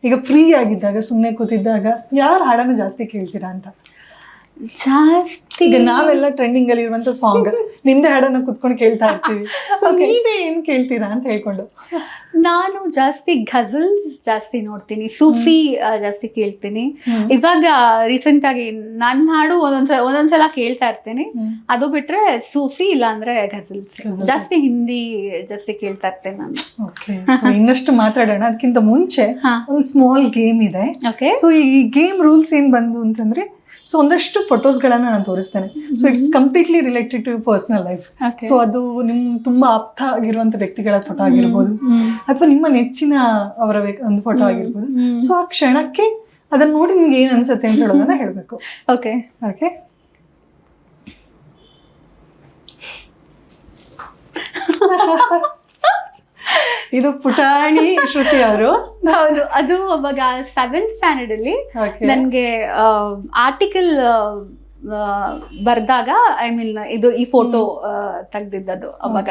ಈಗ ಫ್ರೀ ಆಗಿದ್ದಾಗ ಸುಮ್ಮನೆ ಕೂತಿದ್ದಾಗ ಯಾರು ಹಾಡನ್ನು ಜಾಸ್ತಿ ಕೇಳ್ತೀರಾ ಅಂತ? ಜಾಸ್ತಿ ಈಗ ನಾವೆಲ್ಲ ಟ್ರೆಂಡಿಂಗ್ ಅಲ್ಲಿ ಇರುವಂತ ಸಾಂಗ್ ನಿಮ್ದೇ ಹಾಡನ್ನ ಕುತ್ಕೊಂಡು ಕೇಳ್ತಾ ಇರ್ತೀವಿ. ಸೊ ನೀವೇ ಏನ್ ಕೇಳ್ತೀರಾ ಅಂತ ಹೇಳ್ಕೊಂಡು? ನಾನು ಜಾಸ್ತಿ ಘಜಲ್ಸ್ ಜಾಸ್ತಿ ನೋಡ್ತೀನಿ, ಸೂಫಿ ಜಾಸ್ತಿ ಕೇಳ್ತೀನಿ. ಇವಾಗ ರೀಸೆಂಟ್ ಆಗಿ ನನ್ನ ಹಾಡು ಒಂದೊಂದ್ಸಲ ಕೇಳ್ತಾ ಇರ್ತೀನಿ. ಅದು ಬಿಟ್ರೆ ಸೂಫಿ ಇಲ್ಲ ಅಂದ್ರೆ ಘಜಲ್ಸ್. ಜಾಸ್ತಿ ಹಿಂದಿ ಜಾಸ್ತಿ ಕೇಳ್ತಾ ಇರ್ತೇನೆ ನಾನು. ಓಕೆ, ಇನ್ನಷ್ಟು ಮಾತಾಡೋಣ. ಅದಕ್ಕಿಂತ ಮುಂಚೆ ಒಂದು ಸ್ಮಾಲ್ ಗೇಮ್ ಇದೆ. ಸೊ ಈ ಗೇಮ್ ರೂಲ್ಸ್ ಏನ್ ಬಂದು ಅಂತಂದ್ರೆ, ಸೊ ಒಂದಷ್ಟು ಫೋಟೋಸ್ಗಳನ್ನ ನಾನು ತೋರಿಸ್ತೇನೆ. So it's completely related to personal life. So ಅದು ನಿಮ್ ತುಂಬಾ ಆಪ್ತ ಆಗಿರುವಂತ ವ್ಯಕ್ತಿಗಳ ಫೋಟೋ ಆಗಿರ್ಬೋದು, ಅಥವಾ ನಿಮ್ಮ ನೆಚ್ಚಿನ ಅವರ ಒಂದು ಫೋಟೋ ಆಗಿರ್ಬೋದು. ಸೊ ಆ ಕ್ಷಣಕ್ಕೆ ಅದನ್ನ ನೋಡಿ ನಿಮ್ಗೆ ಏನ್ ಅನ್ಸುತ್ತೆ ಅಂತ ಹೇಳೋದನ್ನ ಹೇಳ್ಬೇಕು. Okay okay. ಇದು ಪುಟಾಣಿ ಶ್ರುತಿ ಅವರು. ಹೌದು, ಅದು ಅವಾಗ 7th ಸ್ಟ್ಯಾಂಡರ್ಡ್ ಅಲ್ಲಿ ನನ್ಗೆ ಆರ್ಟಿಕಲ್ ಬರ್ದಾಗ ಐ ಮೀನ್ ಇದು ಈ ಫೋಟೋ ತೆಗ್ದಿದ್ದದು ಅವಾಗ.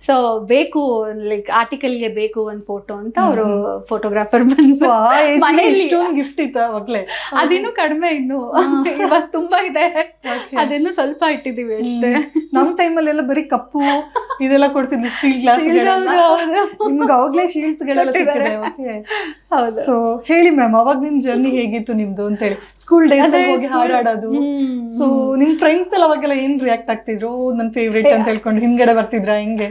ಸೊ ಬೇಕು ಲೈಕ್ ಆರ್ಟಿಕಲ್ಗೆ ಬೇಕು ಒಂದು ಫೋಟೋ ಅಂತ ಅವರು ಫೋಟೋಗ್ರಾಫರ್ ಬಂದು ಗಿಫ್ಟ್ ಇತ್ತು ಅವಾಗ್ಲೇ. ಅದಿನ್ನೂ ಕಡಿಮೆ, ಇನ್ನು ಇವಾಗ ತುಂಬಾ ಇದೆ, ಅದಿನ್ನು ಸ್ವಲ್ಪ ಇಟ್ಟಿದೀವಿ ಅಷ್ಟೇ. ನಮ್ ಟೈಮಲ್ಲೆಲ್ಲ ಬರೀ ಕಪ್ಪು ಇದೆಲ್ಲ ಕೊಡ್ತಿದ್ವಿ, ಸ್ಟೀಲ್ ಗ್ಲಾಸ್. ನಿಮ್ಗೆ ಅವಾಗ್ಲೇ ಶೀಲ್ಡ್ಸ್ ಗಳೆಲ್ಲ ಸಿಕ್ಕಿದೆ. ಸೊ ಹೇಳಿ ಮ್ಯಾಮ್, ಅವಾಗ ನಿಮ್ ಜರ್ನಿ ಹೇಗಿತ್ತು ನಿಮ್ದು ಅಂತ ಹೇಳಿ. ಸ್ಕೂಲ್ ಡೇಸ್ ಹೋಗಿ ಹಾಡಾಡೋದು. ಸೊ ನಿಮ್ ಫ್ರೆಂಡ್ಸ್ ಎಲ್ಲ ಅವಾಗೆಲ್ಲ ಏನ್ ರಿಯಾಕ್ಟ್ ಆಗ್ತಿದ್ರು? ನನ್ ಫೇವ್ರೇಟ್ ಅಂತ ಹೇಳ್ಕೊಂಡು ಹಿಂದ್ಗಡೆ ಬರ್ತಿದ್ರ ಹೆಂಗೆ?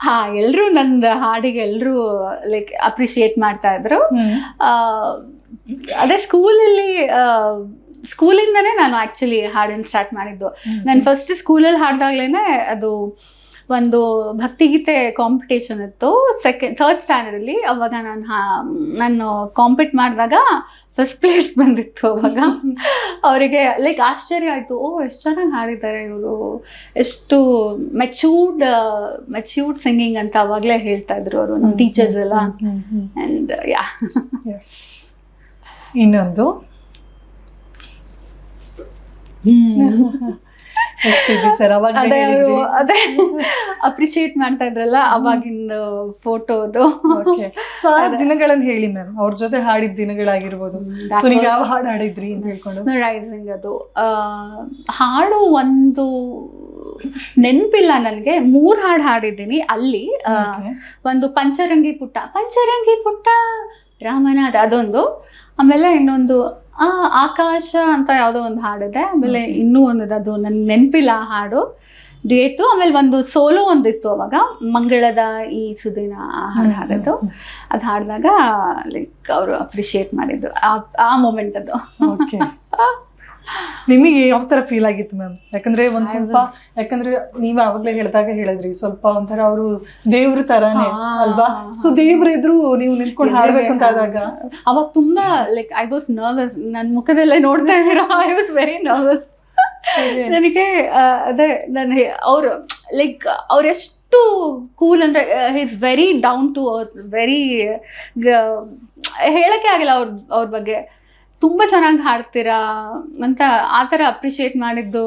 ಹಾ, ಎಲ್ರು ನಂದು ಹಾಡಿಗೆ ಎಲ್ರು ಲೈಕ್ ಅಪ್ರಿಶಿಯೇಟ್ ಮಾಡ್ತಾ ಇದ್ರು. ಅದೇ ಸ್ಕೂಲಿಂದನೇ ನಾನು ಆಕ್ಚುಲಿ ಹಾಡನ್ನು ಸ್ಟಾರ್ಟ್ ಮಾಡಿದ್ದು. ನಾನು ಫಸ್ಟ್ ಸ್ಕೂಲಲ್ಲಿ ಹಾಡ್ದಾಗ್ಲೇನೆ ಅದು ಒಂದು ಭಕ್ತಿಗೀತೆ ಕಾಂಪಿಟೇಷನ್ ಇತ್ತು, 3rd ಸ್ಟ್ಯಾಂಡರ್ಡ್ ಅಲ್ಲಿ. ಅವಾಗ ನಾನು ಕಾಂಪಿಟ್ ಮಾಡಿದಾಗ ಫಸ್ಟ್ ಪ್ಲೇಸ್ ಬಂದಿತ್ತು. ಅವಾಗ ಅವರಿಗೆ ಲೈಕ್ ಆಶ್ಚರ್ಯ ಆಯ್ತು, ಓ ಎಷ್ಟು ಚೆನ್ನಾಗಿ ಹಾಡಿದ್ದಾರೆ ಇವರು, ಎಷ್ಟು ಮೆಚ್ಯೂರ್ಡ್ ಸಿಂಗಿಂಗ್ ಅಂತ ಅವಾಗಲೇ ಹೇಳ್ತಾ ಇದ್ರು ಅವರು, ನಮ್ಮ ಟೀಚರ್ಸ್ ಎಲ್ಲ. ಅಂಡ್ ಯಾ, ಇನ್ನೊಂದು ಅದೇ ಅಪ್ರಿಶಿಯೇಟ್ ಮಾಡ್ತಾ ಇದ್ರಲ್ಲ ಅವಾಗಿಂದ ಫೋಟೋದು. ದಿನಗಳನ್ನ ಹೇಳಿ ಮ್ಯಾಮ್, ಅವ್ರ ಜೊತೆ ಹಾಡಿದ ದಿನಗಳಾಗಿರ್ಬೋದು. ಯಾವ ಹಾಡು ಹಾಡಿದ್ರಿ ಅಂತ ಹೇಳ್ಕೊಂಡು? ಮೆಸ್ಮರೈಸಿಂಗ್. ಅದು ಹಾಡು ಒಂದು ನೆನಪಿಲ್ಲ ನನಗೆ, 3 ಹಾಡು ಹಾಡಿದ್ದೀನಿ ಅಲ್ಲಿ. ಒಂದು ಪಂಚರಂಗಿ ಪುಟ್ಟ ರಾಮನಾಥ ಅದೊಂದು, ಆಮೇಲೆ ಇನ್ನೊಂದು ಆಕಾಶ ಅಂತ ಯಾವುದೋ ಒಂದು ಹಾಡಿದೆ, ಆಮೇಲೆ ಇನ್ನೂ ಒಂದಿದೆ, ಅದು ನನ್ಗೆ ನೆನಪಿಲ್ಲ ಆ ಹಾಡು, ಡ್ಯೂಯೆಟ್ಟು. ಆಮೇಲೆ ಒಂದು ಸೋಲೋ ಒಂದಿತ್ತು ಅವಾಗ, ಮಂಗಳದ ಈ ಸುದಿನ ಆ ಹಾಡು ಹಾಡೋದು. ಅದು ಹಾಡಿದಾಗ ಲೈಕ್ ಅವರು ಅಪ್ರಿಶಿಯೇಟ್ ಮಾಡಿದ್ದು ಆ ಮೂಮೆಂಟ್ ಅದು. ನಿಮಗೆ ಯಾವ ತರ ಫೀಲ್ ಆಗಿತ್ತು ಮ್ಯಾಮ್? ಯಾಕಂದ್ರೆ ಒಂದ್ ಸ್ವಲ್ಪ, ಯಾಕಂದ್ರೆ ನೀವ್ ಆವಾಗ್ಲೇ ಹೇಳಿದ್ರಿ ಸ್ವಲ್ಪ ಒಂಥರ ಅವರು ದೇವ್ರ ತರಾನೇ ಅಲ್ವಾ? ಸೊ ದೇವ್ರ ಎದುರು ನೀವು ನಿಂತ್ಕೊಂಡು ಹಾಡ್ಬೇಕು ಅಂತ ಆದಾಗ ಅವಾಗ ತುಂಬಾ ಲೈಕ್ ಐ ವಾಸ್ ನರ್ವಸ್. ನನ್ ಮುಖದಲ್ಲೇ ನೋಡ್ತಾ ಇದ್ದೀರಾ, ಐ ವಾಸ್ ವೆರಿ ನರ್ವಸ್. ನನಗೆ ಅದೇ ಅವ್ರು ಲೈಕ್ ಅವ್ರೆಷ್ಟು ಕೂಲ್ ಅಂದ್ರೆ, he is very down to earth, very ಹೇಳಕ್ಕೆ ಆಗಿಲ್ಲ ಅವ್ರ ಬಗ್ಗೆ. ತುಂಬ ಚೆನ್ನಾಗಿ ಹಾಡ್ತೀರಾ ಅಂತ ಆ ಥರ ಅಪ್ರಿಷಿಯೇಟ್ ಮಾಡಿದ್ದು.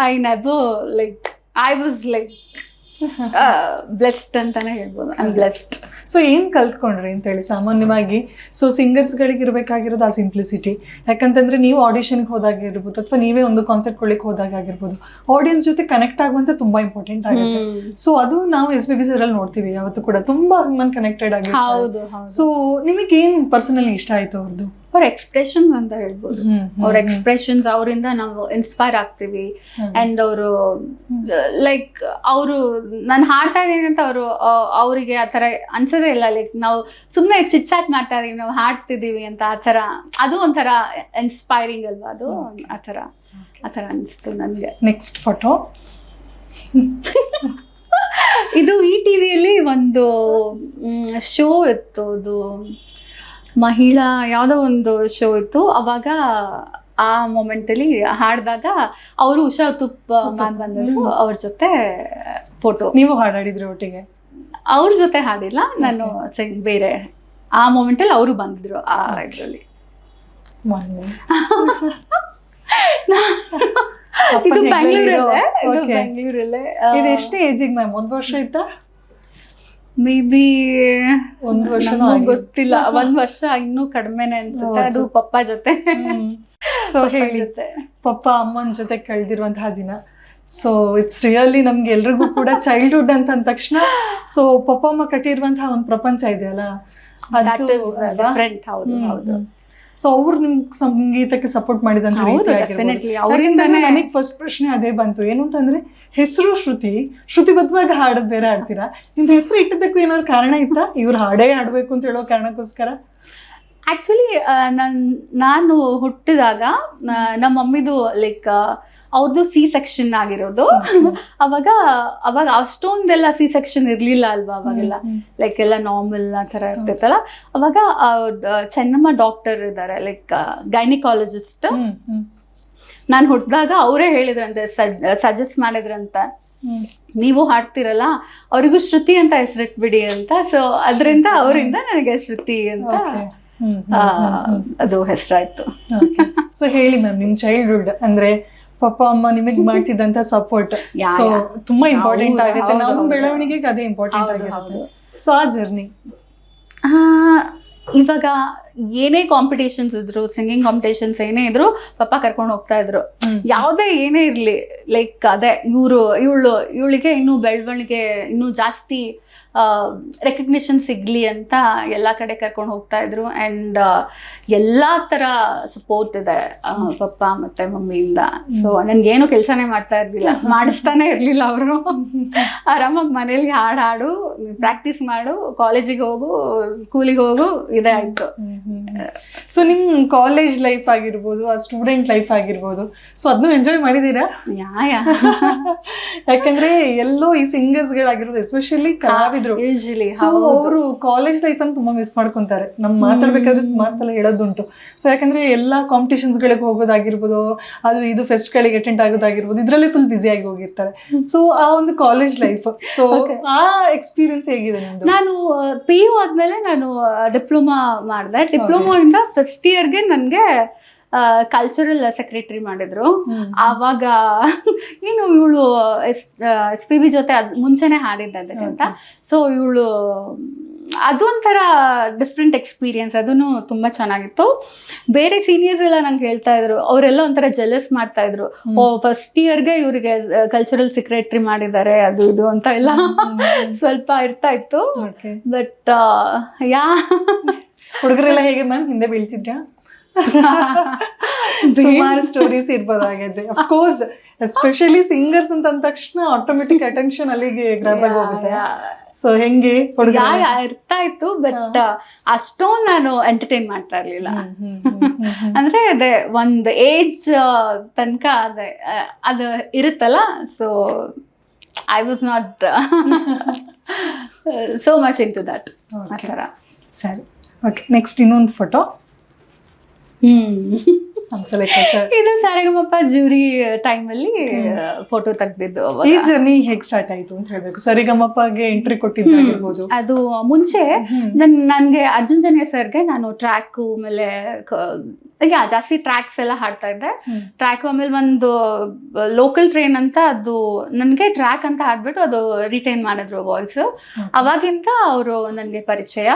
I never like I was like blessed ಅಂತಾನೆ ಹೇಳ್ಬೋದು. I am blessed. ಸೊ ಏನು ಕಲ್ತ್ಕೊಂಡ್ರಿ ಅಂತೇಳಿ ಸಾಮಾನ್ಯವಾಗಿ? ಸೊ ಸಿಂಗರ್ಸ್ಗಳಿಗೆ ಇರಬೇಕಾಗಿರೋದು ಆ ಸಿಂಪ್ಲಿಸಿಟಿ. ಯಾಕಂತಂದ್ರೆ ನೀವು ಆಡಿಷನ್ಗೆ ಹೋದಾಗಿರ್ಬೋದು, ಅಥವಾ ನೀವೇ ಒಂದು ಕಾನ್ಸರ್ಟ್ ಕೊಡ್ಲಿಕ್ಕೆ ಹೋದಾಗಿರ್ಬೋದು, ಆಡಿಯನ್ಸ್ ಜೊತೆ ಕನೆಕ್ಟ್ ಆಗುವಂತ ತುಂಬಾ ಇಂಪಾರ್ಟೆಂಟ್ ಆಗುತ್ತೆ. ಸೊ ಅದು ನಾವು SPB ಸರ್ ನೋಡ್ತೀವಿ ಯಾವತ್ತು ಕೂಡ, ತುಂಬಾ ಹ್ಯೂಮನ್ ಕನೆಕ್ಟೆಡ್ ಆಗಿದೆ. ಸೊ ನಿಮಗೆ ಏನ್ ಪರ್ಸನಲಿ ಇಷ್ಟ ಆಯ್ತು ಅವ್ರದ್ದು? ಅವ್ರ ಎಕ್ಸ್ಪ್ರೆಷನ್ಸ್ ಅಂತ ಹೇಳ್ಬೋದು. ಅವ್ರ ಎಕ್ಸ್ಪ್ರೆಷನ್ಸ್, ಅವರಿಂದ ನಾವು ಇನ್ಸ್ಪೈರ್ ಆಗ್ತೀವಿ. ಅಂಡ್ ಅವರು ಲೈಕ್ ಅವರು ನಾನು ಹಾಡ್ತಾ ಇದ್ದೀನಿ ಅಂತ ಅವರಿಗೆ ಆ ಥರ ಅನ್ಸೋದೇ ಇಲ್ಲ. ಲೈಕ್ ನಾವು ಸುಮ್ಮನೆ ಚಿಟ್ಚಾಟ್ ಮಾಡ್ತಾ ಇದೀವಿ, ನಾವು ಹಾಡ್ತಿದ್ದೀವಿ ಅಂತ ಆ ಥರ. ಅದು ಒಂಥರ ಇನ್ಸ್ಪೈರಿಂಗ್ ಅಲ್ವಾ? ಅದು ಆ ಥರ ಅನಿಸ್ತು ನನಗೆ. ನೆಕ್ಸ್ಟ್ ಫೋಟೋ ಇದು ETVಯಲ್ಲಿ ಒಂದು ಶೋ ಇತ್ತು, ಅದು ಮಹಿಳಾ ಯಾವುದೋ ಒಂದು ಶೋ ಇತ್ತು. ಅವಾಗ ಆ ಮೂಮೆಂಟಲ್ಲಿ ಹಾಡಿದಾಗ ಅವರು ಉಷಾ ತುಪ್ಪ ಮ್ಯಾಮ್ ಬಂದರು, ಅವ್ರ ಜೊತೆ ಫೋಟೋ. ನೀವು ಹಾಡಾಡಿದ್ರಿ ಒಟ್ಟಿಗೆ? ಅವ್ರ ಜೊತೆ ಹಾಡಿಲ್ಲ ನಾನು, ಬೇರೆ ಆ ಮೂಮೆಂಟಲ್ಲಿ ಅವರು ಬಂದಿದ್ರು ಆ ಇದರಲ್ಲಿ. ಇದು ಬೆಂಗಳೂರಲ್ಲೇ, ಇದು ಬೆಂಗಳೂರಲ್ಲೇ. ಇದು ಎಷ್ಟೇ ಏಜಿಗೆ ಮ್ಯಾಮ್? 1 ವರ್ಷ ಇತ್ತಾ? ಮೇ ಬಿ 1 ವರ್ಷ ಗೊತ್ತಿಲ್ಲ, 1 ವರ್ಷ ಇನ್ನೂ ಕಡಿಮೆನೆ ಅನ್ಸುತ್ತೆ. ಅದು ಪಪ್ಪ ಜೊತೆ. ಸೊ ಹೇಳಿ, ಪಪ್ಪ ಅಮ್ಮನ ಜೊತೆ ಕಳೆದಿರುವಂತಹ ದಿನ. ಸೊ ಇಟ್ಸ್ ರಿಯಲಿ ನಮ್ಗೆ ಎಲ್ರಿಗೂ ಕೂಡ ಚೈಲ್ಡ್ಹುಡ್ ಅಂತ ಅಂದ ತಕ್ಷಣ ಸೊ ಪಪ್ಪ ಅಮ್ಮ ಕಟ್ಟಿರುವಂತಹ ಒಂದು ಪ್ರಪಂಚ ಇದೆಯಲ್ಲ, ಸೊ ಅವ್ರು ನಿಮ್ಗೆ ಸಂಗೀತಕ್ಕೆ ಸಪೋರ್ಟ್ ಮಾಡಿದಂತ ನನಗೆ ಫಸ್ಟ್ ಪ್ರಶ್ನೆ ಅದೇ ಬಂತು. ಏನು ಅಂತಂದ್ರೆ, ಹೆಸರು ಶ್ರುತಿಬದ್ಧವಾಗಿ ಹಾಡೋದ್ ಬೇರೆ ಆಡ್ತೀರಾ, ನಿಮ್ ಹೆಸರು ಇಟ್ಟದಕ್ಕೂ ಏನಾದ್ರು ಕಾರಣ ಇತ್ತಾ? ಇವ್ರು ಹಾಡೇ ಆಡ್ಬೇಕು ಅಂತ ಹೇಳೋ ಕಾರಣಕ್ಕೋಸ್ಕರ? ಆಕ್ಚುಲಿ ನಾನು ಹುಟ್ಟಿದಾಗ ನಮ್ಮ ಮಮ್ಮಿದು ಲೈಕ್ ಅವ್ರದ್ದು C-section ಆಗಿರೋದು. ಅವಾಗ ಅಷ್ಟೊಂದೆಲ್ಲ C-section ಇರ್ಲಿಲ್ಲ ಅಲ್ವಾ ಅವಾಗೆಲ್ಲ, ಲೈಕ್ ಎಲ್ಲ ನಾರ್ಮಲ್ ಆ ಥರ ಇರ್ತೈತಲ್ಲ. ಅವಾಗ ಚೆನ್ನಮ್ಮ ಡಾಕ್ಟರ್ ಇದ್ದಾರೆ, ಲೈಕ್ ಗೈನಿಕಾಲಜಿಸ್ಟ್. ನಾನು ಹುಟ್ಟಿದಾಗ ಅವರೇ ಹೇಳಿದ್ರಂತೆ, ಸಜೆಸ್ಟ್ ಮಾಡಿದ್ರಂತೆ, ನೀವು ಹಾಡ್ತಿರಲ್ಲ ಅವ್ರಿಗೂ ಶ್ರುತಿ ಅಂತ ಹೆಸರಿಟ್ಬಿಡಿ ಅಂತ. ಸೊ ಅದರಿಂದ ಅವರಿಂದ ನನಗೆ ಶ್ರುತಿ ಅಂತ ಅದು ಹೆಸರಾಯ್ತು. ಸೊ ಹೇಳಿ ಮ್ಯಾಮ್, ನಿಮ್ ಚೈಲ್ಡ್ಹುಡ್ ಅಂದ್ರೆ ಪಪ್ಪ ಅಮ್ಮ ನಿಮಗೆ ಮಾಡ್ತಿದ್ದಂತ ಸಪೋರ್ಟ್ ಸೊ ತುಂಬಾ ಇಂಪಾರ್ಟೆಂಟ್ ಆಗುತ್ತೆ, ನಮ್ಮ ಬೆಳವಣಿಗೆಗೆ ಅದೇ ಇಂಪಾರ್ಟೆಂಟ್ ಆಗಿರುತ್ತೆ. ಸೊ ಆ ಜರ್ನಿ, ಇವಾಗ ಏನೇ ಕಾಂಪಿಟೇಷನ್ಸ್ ಇದ್ರು, ಸಿಂಗಿಂಗ್ ಕಾಂಪಿಟೇಷನ್ಸ್ ಏನೇ ಇದ್ರು ಪಪ್ಪ ಕರ್ಕೊಂಡು ಹೋಗ್ತಾ ಇದ್ರು. ಯಾವುದೇ ಏನೇ ಇರ್ಲಿ, ಲೈಕ್ ಅದೇ ಇವಳಿಗೆ ಇನ್ನೂ ಬೆಳವಣಿಗೆ ಇನ್ನೂ ಜಾಸ್ತಿ ರೆಕಗ್ನಿಷನ್ ಸಿಗ್ಲಿ ಅಂತ ಎಲ್ಲ ಕಡೆ ಕರ್ಕೊಂಡು ಹೋಗ್ತಾ ಇದ್ರು. ಆ್ಯಂಡ್ ಎಲ್ಲ ಥರ ಸಪೋರ್ಟ್ ಇದೆ ಪಪ್ಪ ಮತ್ತು ಮಮ್ಮಿಯಿಂದ. ಸೊ ನನಗೇನು ಕೆಲಸನೇ ಮಾಡ್ತಾ ಇರಲಿಲ್ಲ, ಮಾಡಿಸ್ತಾನೆ ಇರಲಿಲ್ಲ ಅವರು. ಆರಾಮಾಗಿ ಮನೇಲಿ ಹಾಡು, ಪ್ರಾಕ್ಟೀಸ್ ಮಾಡು, ಕಾಲೇಜಿಗೆ ಹೋಗು, ಸ್ಕೂಲಿಗೆ ಹೋಗು, ಇದೇ ಆಯಿತು. ಸೊ ನಿಮ್ ಕಾಲೇಜ್ ಲೈಫ್ ಆಗಿರ್ಬೋದು, ಆ ಸ್ಟೂಡೆಂಟ್ ಲೈಫ್ ಆಗಿರ್ಬೋದು, ಸೊ ಅದನ್ನು ಎಂಜಾಯ್ ಮಾಡಿದೀರಾ? ಯಾಕಂದ್ರೆ ಎಲ್ಲೋ ಈ ಸಿಂಗರ್ಸ್ಗಳಾಗಿರ್ಬೋದು, ಎಸ್ಪೆಷಲಿ ಕಲಾವಿದ್ರು, ಅವರು ಕಾಲೇಜ್ ಲೈಫ್ ಅನ್ನು ತುಂಬಾ ಮಿಸ್ ಮಾಡ್ಕೊಂತಾರೆ. ನಮ್ ಮಾತಾಡ್ಬೇಕಾದ್ರೆ ಸುಮಾರು ಸಲ ಹೇಳೋದುಂಟು. ಸೊ ಯಾಕಂದ್ರೆ ಎಲ್ಲಾ ಕಾಂಪಿಟೇಷನ್ಸ್ ಗಳಿಗೆ ಹೋಗೋದಾಗಿರ್ಬೋದು, ಅದು ಇದು ಫೆಸ್ಟ್ ಗಳಿಗೆ ಅಟೆಂಡ್ ಆಗೋದಾಗಿರ್ಬೋದು, ಇದ್ರಲ್ಲೇ ಫುಲ್ ಬ್ಯುಸಿ ಆಗಿ ಹೋಗಿರ್ತಾರೆ. ಸೊ ಆ ಒಂದು ಕಾಲೇಜ್ ಲೈಫ್, ಸೊ ಆ ಎಕ್ಸ್ಪೀರಿಯನ್ಸ್ ಹೇಗಿದೆ ನಿಮ್ದು? ನಾನು PU ಆದ್ಮೇಲೆ ನಾನು ಡಿಪ್ಲೊಮಾ ಮಾಡಿದೆ. ಡಿಪ್ಲೊಮಾ ಇಂದ ಫಸ್ಟ್ ಇಯರ್ಗೆ ನನಗೆ ಕಲ್ಚರಲ್ ಸೆಕ್ರೆಟರಿ ಮಾಡಿದ್ರು. ಆವಾಗ ಏನು ಇವಳು SPB ಜೊತೆ ಮುಂಚೆನೆ ಹಾಡಿದ್ದೆ ಅಂತ. ಸೊ ಇವಳು ಅದೊಂಥರ ಡಿಫ್ರೆಂಟ್ ಎಕ್ಸ್ಪೀರಿಯನ್ಸ್, ಅದೂ ತುಂಬ ಚೆನ್ನಾಗಿತ್ತು. ಬೇರೆ ಸೀನಿಯರ್ಸ್ ಎಲ್ಲ ನಂಗೆ ಹೇಳ್ತಾ ಇದ್ರು, ಅವರೆಲ್ಲ ಒಂಥರ ಜೆಲಸ್ ಮಾಡ್ತಾ ಇದ್ರು, ಫಸ್ಟ್ ಇಯರ್ಗೆ ಇವರಿಗೆ ಕಲ್ಚರಲ್ ಸೆಕ್ರೆಟರಿ ಮಾಡಿದ್ದಾರೆ ಅದು ಇದು ಅಂತ ಎಲ್ಲ ಸ್ವಲ್ಪ ಇರ್ತಾ ಇತ್ತು. ಬಟ್ ಹುಡುಗರೆಲ್ಲ ಹೇಗೆ ಮ್ಯಾಮ್ ಹಿಂದೆ ಬೀಳ್ತಿದ್ರಾ? ಸುಮಾರು ಸ್ಟೋರೀಸ್ ಇರ್ಬೋದು ಹಾಗಾದ್ರೆ. ಅಫ್ಕೋರ್ಸ್ ಎಸ್ಪೆಷಲಿ ಸಿಂಗರ್ಸ್ ಅಂತ ಅಂದ ತಕ್ಷಣ ಆಟೋಮೆಟಿಕ್ ಅಟೆನ್ಷನ್ ಅಲ್ಲಿಗೆ ಗ್ರಾಬ್ ಆಗಿ ಹೋಗುತ್ತೆ. ಸೊ ಹೆಂಗೆ ಇರ್ತಾ ಇತ್ತು, ಬಟ್ ಅಷ್ಟೊಂದು ನಾನು ಎಂಟರ್ಟೈನ್ ಮಾಡ್ತಾ ಇರ್ಲಿಲ್ಲ. ಅಂದ್ರೆ ಅದೇ ಒಂದು ಏಜ್ ತನಕ ಅದು ಇರುತ್ತಲ್ಲ. So I was not so much into that. ಆ ಥರ. ಸರಿ, ಓಕೆ. ನೆಕ್ಸ್ಟ್ ಇನ್ನೊಂದು ಫೋಟೋ. ಇದು ಸರಿಗಮಪ ಜೂರಿ ಟೈಮಲ್ಲಿ ಫೋಟೋ ತೆಗ್ದಿದ್ದು. ಈ ಜರ್ನಿ ಹೇಗೆ ಸ್ಟಾರ್ಟ್ ಆಯ್ತು ಅಂತ ಹೇಳ್ಬೇಕು. ಸರಿಗಮಪಗೆ ಎಂಟ್ರಿ ಕೊಟ್ಟಿದ್ದು ಅದು ಮುಂಚೆ ನನ್ಗೆ ಅರ್ಜುನ್ ಜನ್ಯ ಸರ್ಗೆ ನಾನು ಟ್ರ್ಯಾಕ್ ಆಮೇಲೆ ಜಾಸ್ತಿ ಟ್ರ್ಯಾಕ್ಸ್ ಎಲ್ಲ ಹಾಡ್ತಾ ಇದ್ದೆ. ಟ್ರ್ಯಾಕ್ ಆಮೇಲೆ ಒಂದು ಲೋಕಲ್ ಟ್ರೈನ್ ಅಂತ, ಅದು ನನಗೆ ಟ್ರ್ಯಾಕ್ ಅಂತ ಹಾಡ್ಬಿಟ್ಟು ಅದು ರಿಟೈನ್ ಮಾಡಿದ್ರು ವಾಯ್ಸ್. ಅವಾಗಿಂದ ಅವರು ನನಗೆ ಪರಿಚಯ.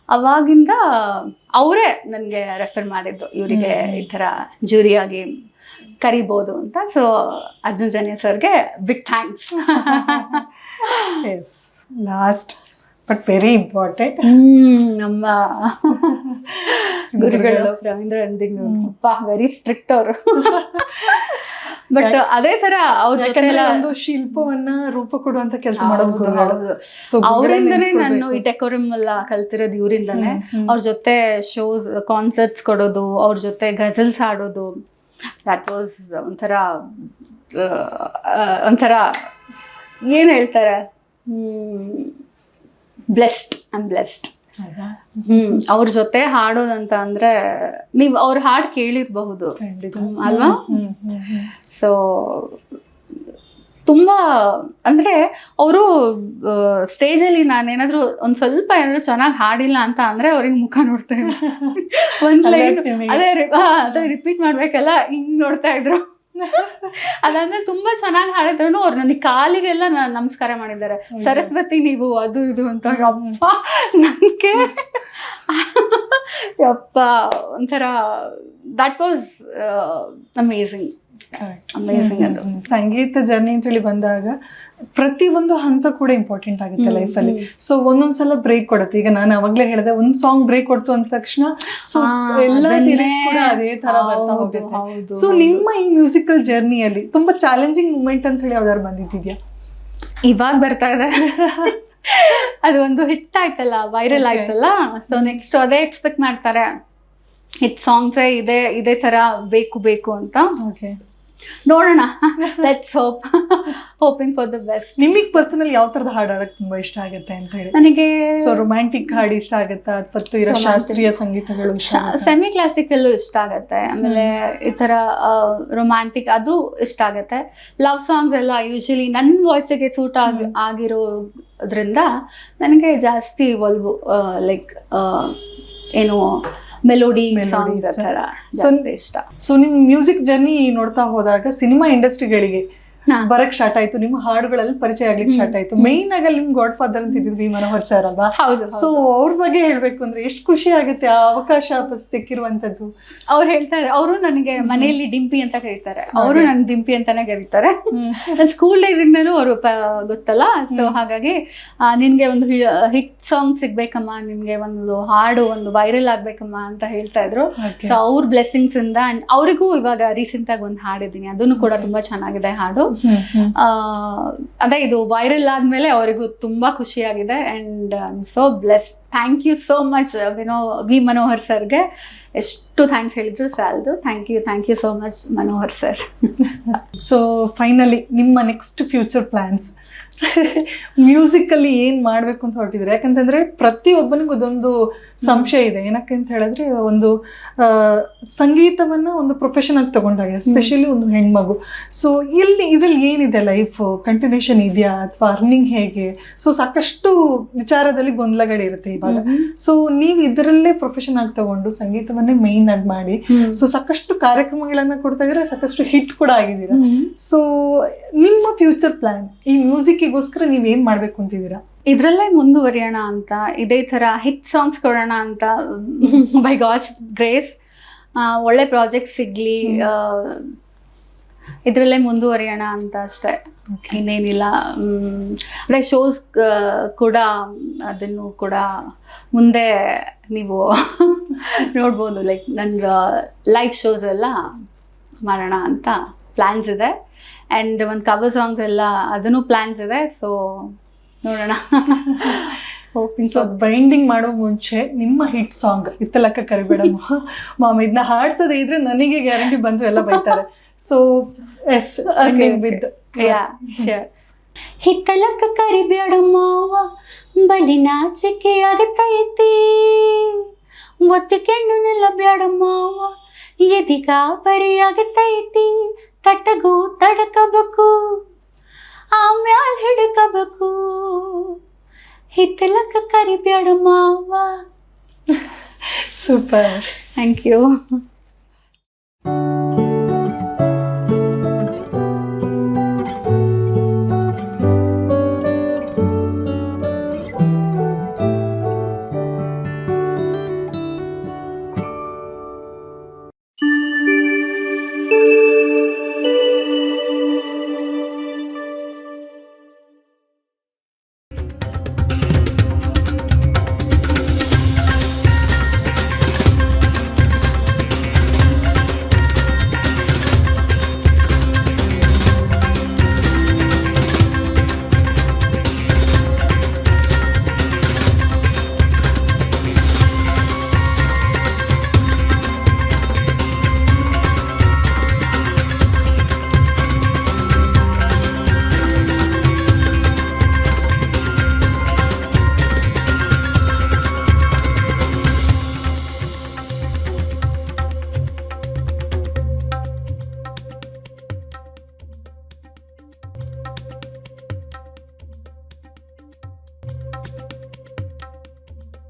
ಅವಾಗಿಂದ ಅವರೇ ನನಗೆ ರೆಫರ್ ಮಾಡಿದ್ದು, ಇವರಿಗೆ ಈ ಥರ ಜೂರಿಯಾಗಿ ಕರಿಬೋದು ಅಂತ. ಸೊ ಅರ್ಜುನ್ ಜನ್ಯ ಸರ್ಗೆ big thanks. Last but very important, ನಮ್ಮ ಗುರುಗಳು ರವೀಂದ್ರ ಅಪ್ಪ ವೆರಿ ಸ್ಟ್ರಿಕ್ಟ್ ಅವರು. ಬಟ್ ಅದೇ ತರ ಅವ್ರ ಜೊತೆ ಒಂದು ಶಿಲ್ಪವನ್ನ ರೂಪ ಕೊಡುವಂತ ಕೆಲಸ ಮಾಡೋದು ಅವರಿಂದನೇ ನಾನು ಈ ಡೆಕೋರಮ್ ಎಲ್ಲ ಕಲ್ತಿರೋದು ಇವರಿಂದಾನೆ. ಅವ್ರ ಜೊತೆ ಶೋಸ್ ಕಾನ್ಸರ್ಟ್ಸ್ ಕೊಡೋದು, ಅವ್ರ ಜೊತೆ ಗಜಲ್ಸ್ ಹಾಡೋದು, ದಟ್ ವಾಸ್ ಒಂಥರ ಏನ್ ಹೇಳ್ತಾರೆ, ಬ್ಲೆಸ್ಡ್. I am blessed. ಅವ್ರ ಜೊತೆ ಹಾಡೋದಂತ ಅಂದ್ರೆ ನೀವ್ ಅವ್ರ ಹಾಡು ಕೇಳಿರ್ಬಹುದು ಅಲ್ವಾ. ಸೊ ತುಂಬಾ ಅಂದ್ರೆ ಅವರು ಸ್ಟೇಜಲ್ಲಿ ನಾನೇನಾದ್ರು ಒಂದ್ ಸ್ವಲ್ಪ ಏನಾದ್ರು ಚೆನ್ನಾಗಿ ಹಾಡಿಲ್ಲ ಅಂತ ಅಂದ್ರೆ ಅವ್ರಿಗೆ ಮುಖ ನೋಡ್ತಾ ಇದ್ರು. ಒಂದ್ ಲೈನ್ ಅದೇ ರಿಪೀಟ್ ಮಾಡ್ಬೇಕಲ್ಲ, ಹಿಂಗ್ ನೋಡ್ತಾ ಇದ್ರು. ಅದಾದ್ಮೇಲೆ ತುಂಬಾ ಚೆನ್ನಾಗಿ ಹಾಡಿದ್ರು ಅವ್ರು ನನಗೆ ಕಾಲಿಗೆಲ್ಲ ನಮಸ್ಕಾರ ಮಾಡಿದ್ದಾರೆ. ಸರಸ್ವತಿ ನೀವು ಅದು ಇದು ಅಂತ. ಯಪ್ಪ ನನಗೆ ಯಪ್ಪ ಒಂಥರ ದಟ್ ವಾಸ್ ಅಮೇಝಿಂಗ್. ಅಮೇಝಿಂಗ್. ಅದು ಸಂಗೀತ ಜರ್ನಿ ಅಂತೇಳಿ ಬಂದಾಗ ಪ್ರತಿಯೊಂದು ಹಂತ ಕೂಡ ಇಂಪಾರ್ಟೆಂಟ್ ಆಗುತ್ತೆ ಲೈಫಲ್ಲಿ. ಸೊ ಒಂದೊಂದ್ಸಲ ಬ್ರೇಕ್ ಕೊಡುತ್ತೆ. ಈಗ ನಾನು ಅವಾಗ್ಲೇ ಹೇಳಿದೆ, ಒಂದ್ ಸಾಂಗ್ ಬ್ರೇಕ್ ಕೊಡ್ತು ಅಂದ ತಕ್ಷಣ ಎಲ್ಲಾ ಸೀರೀಸ್ ಕೂಡ ಅದೇ ತರ ಬರ್ತಾ ಹೋಗುತ್ತೆ. ಸೊ ನಿಮ್ಮ ಈ ಮ್ಯೂಸಿಕಲ್ ಜರ್ನಿಯಲ್ಲಿ ತುಂಬಾ ಚಾಲೆಂಜಿಂಗ್ ಮೂಮೆಂಟ್ ಅಂತ ಹೇಳಿ ಯಾವ್ದಾದ್ರು ಬಂದಿದ್ಯಾ? ಇವಾಗ ಬರ್ತಾ ಇದೆ. ಅದು ಒಂದು ಹಿಟ್ ಆಯ್ತಲ್ಲ, ವೈರಲ್ ಆಯ್ತಲ್ಲ. ಸೊ ನೆಕ್ಸ್ಟ್ ಅದೇ ಎಕ್ಸ್ಪೆಕ್ಟ್ ಮಾಡ್ತಾರೆ, ಹಿಟ್ ಸಾಂಗ್ಸೇ ಇದೇ ತರ ಬೇಕು ಅಂತ. ನೋಡೋಣ. Let's hoping for the best. ನಿಮಗೆ ಪರ್ಸನಲ್ ಯಾವ ತರದ ಹಾಡು ಹಾಡಕ್ ತುಂಬಾ ಇಷ್ಟ ಆಗುತ್ತೆ ಅಂತ ಹೇಳಿ? ನನಗೆ ಸೊ ರೊಮ್ಯಾಂಟಿಕ್ ಹಾಡು ಇಷ್ಟ ಆಗುತ್ತಾ ಅಥವಾ ಇರೋ ಶಾಸ್ತ್ರೀಯ ಸಂಗೀತಗಳು? ಸೆಮಿ ಕ್ಲಾಸಿಕಲ್ಲು ಇಷ್ಟ ಆಗತ್ತೆ. ಆಮೇಲೆ ಈ ತರ ರೊಮ್ಯಾಂಟಿಕ್ ಅದು ಇಷ್ಟ ಆಗತ್ತೆ. ಲವ್ ಸಾಂಗ್ಸ್ ಎಲ್ಲ ಯೂಶಲಿ ನನ್ನ ವಾಯ್ಸಿಗೆ ಸೂಟ್ ಆಗಿರೋದ್ರಿಂದ ನನಗೆ ಜಾಸ್ತಿ ಒಲ್ವು, ಲೈಕ್ ಏನು ಮೆಲೋಡಿ ಸಾಂಗ್ಸ್ ತರ ಜಾಸ್ತಿ ಇಷ್ಟ. ಸೊ ನಿಮ್ ಮ್ಯೂಸಿಕ್ ಜರ್ನಿ ನೋಡ್ತಾ ಹೋದಾಗ ಸಿನಿಮಾ ಇಂಡಸ್ಟ್ರಿಗಳಿಗೆ ಬರಕ್ ಸ್ಟಾರ್ಟ್ ಆಯ್ತು, ನಿಮ್ಮ ಹಾಡುಗಳಲ್ಲಿ ಪರಿಚಯ ಆಗ್ಲಿಕ್ಕೆ ಸ್ಟಾರ್ಟ್ ಆಯ್ತು. ಮೇನ್ ಆಗಿ ನಿಮ್ ಗಾಡ್ ಫಾದರ್ ಅಂತ ಇದ್ದಿದ್ದು ವಿ ಮನೋಹರ್ ಸರ್ ಅಲ್ವಾ? ಸೊ ಅವ್ರ ಬಗ್ಗೆ ಹೇಳ್ಬೇಕು ಅಂದ್ರೆ ಎಷ್ಟು ಖುಷಿ ಆಗುತ್ತೆ ಆ ಅವಕಾಶ ಸಿಕ್ಕಿರುವಂತದ್ದು. ಅವ್ರು ಹೇಳ್ತಾರೆ, ಅವರು ನನಗೆ ಮನೆಯಲ್ಲಿ ಡಿಂಪಿ ಅಂತ ಕರೀತಾರೆ. ಅವರು ನನ್ ಡಿಂಪಿ ಅಂತಾನೆ ಕರೀತಾರೆ. ನನ್ನ ಸ್ಕೂಲ್ ಡೇಸ್ ಇಂದನೂ ಅವರು ಗೊತ್ತಲ್ಲ. ಸೊ ಹಾಗಾಗಿ ನಿನ್ಗೆ ಒಂದು ಹಿಟ್ ಸಾಂಗ್ ಸಿಗ್ಬೇಕಮ್ಮ, ನಿನ್ಗೆ ಒಂದು ಹಾಡು ಒಂದು ವೈರಲ್ ಆಗ್ಬೇಕಮ್ಮ ಅಂತ ಹೇಳ್ತಾ ಇದ್ರು. ಸೊ ಅವ್ರ ಬ್ಲೆಸ್ಸಿಂಗ್ಸ್ ಇಂದ ಅವರಿಗೂ ಇವಾಗ ರೀಸೆಂಟ್ ಆಗಿ ಒಂದು ಹಾಡಿದ್ದೀನಿ, ಅದನ್ನು ಕೂಡ ತುಂಬಾ ಚೆನ್ನಾಗಿದೆ ಹಾಡು. ಅದೇ ಇದು ವೈರಲ್ ಆದ್ಮೇಲೆ ಅವರಿಗೂ ತುಂಬಾ ಖುಷಿಯಾಗಿದೆ. And I am so blessed. Thank you so much V Manohar ಸರ್ಗೆ. ಎಷ್ಟು ಥ್ಯಾಂಕ್ಸ್ ಹೇಳಿದ್ರು ಸಾಲದು. Thank you so much Manohar sir. So finally ನಿಮ್ಮ ನೆಕ್ಸ್ಟ್ ಫ್ಯೂಚರ್ ಪ್ಲಾನ್ಸ್ ಮ್ಯೂಸಿಕಲ್ಲಿ ಏನ್ ಮಾಡ್ಬೇಕು ಅಂತ ಹೊರಟಿದ್ರೆ? ಯಾಕಂತಂದ್ರೆ ಪ್ರತಿಯೊಬ್ಬನಿಗೂ ಅದೊಂದು ಸಂಶಯ ಇದೆ. ಏನಕ್ಕೆ ಅಂತ ಹೇಳಿದ್ರೆ, ಒಂದು ಸಂಗೀತವನ್ನ ಒಂದು ಪ್ರೊಫೆಷನ್ ಆಗಿ ತಗೊಂಡಾಗ, ಎಸ್ಪೆಷಲಿ ಒಂದು ಹೆಣ್ಮಗು. ಸೊ ಇದ್ರಲ್ಲಿ ಏನಿದೆ, ಲೈಫ್ ಕಂಟಿನ್ಯೂಷನ್ ಇದೆಯಾ ಅಥವಾ ಅರ್ನಿಂಗ್ ಹೇಗೆ? ಸೊ ಸಾಕಷ್ಟು ವಿಚಾರದಲ್ಲಿ ಗೊಂದಲಗಳಿರುತ್ತೆ ಇವಾಗ. ಸೊ ನೀವು ಇದರಲ್ಲೇ ಪ್ರೊಫೆಷನ್ ಆಗಿ ತಗೊಂಡು ಸಂಗೀತವನ್ನೇ ಮೇನ್ ಆಗಿ ಮಾಡಿ, ಸೊ ಸಾಕಷ್ಟು ಕಾರ್ಯಕ್ರಮಗಳನ್ನ ಕೊಡ್ತಾ ಇದ್ದೀರಾ, ಸಾಕಷ್ಟು ಹಿಟ್ ಕೂಡ ಆಗಿದ್ದೀರಾ. ಸೊ ನಿಮ್ಮ ಫ್ಯೂಚರ್ ಪ್ಲಾನ್ ಈ ಮ್ಯೂಸಿಕ್ಗೋಸ್ಕರ ನೀವ್ ಏನ್ ಮಾಡ್ಬೇಕು ಅಂತಿದ್ದೀರಾ? ಇದ್ರಲ್ಲೇ ಮುಂದುವರಿಯೋಣ ಅಂತ, ಇದೇ ತರ ಹಿಟ್ ಸಾಂಗ್ಸ್ ಕೊಡೋಣ ಅಂತ, ಬೈ ಗಾಡ್ಸ್ ಗ್ರೇಸ್ ಒಳ್ಳೆ ಪ್ರಾಜೆಕ್ಟ್ ಸಿಗ್ಲಿ, ಇದ್ರಲ್ಲೇ ಮುಂದುವರಿಯೋಣ ಅಂತ ಅಷ್ಟೇ, ಇನ್ನೇನಿಲ್ಲ. ಅದೇ ಶೋಸ್ ಕೂಡ ಅದನ್ನು ಕೂಡ ಮುಂದೆ ನೀವು ನೋಡ್ಬೋದು. ಲೈಕ್ ನಂದು ಲೈವ್ ಶೋಸ್ ಎಲ್ಲ ಮಾಡೋಣ ಅಂತ ಪ್ಲ್ಯಾನ್ಸ್ ಇದೆ. ಆ್ಯಂಡ್ ಒಂದು ಕವರ್ ಸಾಂಗ್ಸ್ ಎಲ್ಲ ಅದನ್ನು ಪ್ಲ್ಯಾನ್ಸ್ ಇದೆ. ಸೊ ನೋಡೋಣ. ಸೊ ಬೈಂಡಿಂಗ್ ಮಾಡೋ ಮುಂಚೆ ನಿಮ್ಮ ಹಿಟ್ ಸಾಂಗ್ ಇತ್ತಲಕ್ಕ ಕರಿಬೇಡ ಮಾಮ ಇದನ್ನ ಹಾಡ್ಸೋದೇ ಇದ್ರೆ ನನಗೆ ಗ್ಯಾರಂಟಿ ಬಂದು ಎಲ್ಲ ಬೈತಾರೆ. ಸೊ ಎಸ್, ವಿತ್ ಹಿತ್ತಲಕ್ಕ ಕರಿಬೇಡ ಮಾವ ಬಲಿ ನಾಚಿಕೆ ಆಗತೈತಿ, ಒತ್ತಿಕೆಣ್ಣುನೆಲ್ಲ ಬೇಡ ಮಾವ ಎದಿಗ ಬರಿ ಆಗತೈತಿ, ತಟಗೂ ತಡಕಬೇಕು ಆಮ್ಯಾಲ್ ಹಿಡ್ಕಬೇಕು, ಹಿತ್ತಲಕ್ಕ ಕರಿಬೇಡ ಮಾವ. Super, thank you.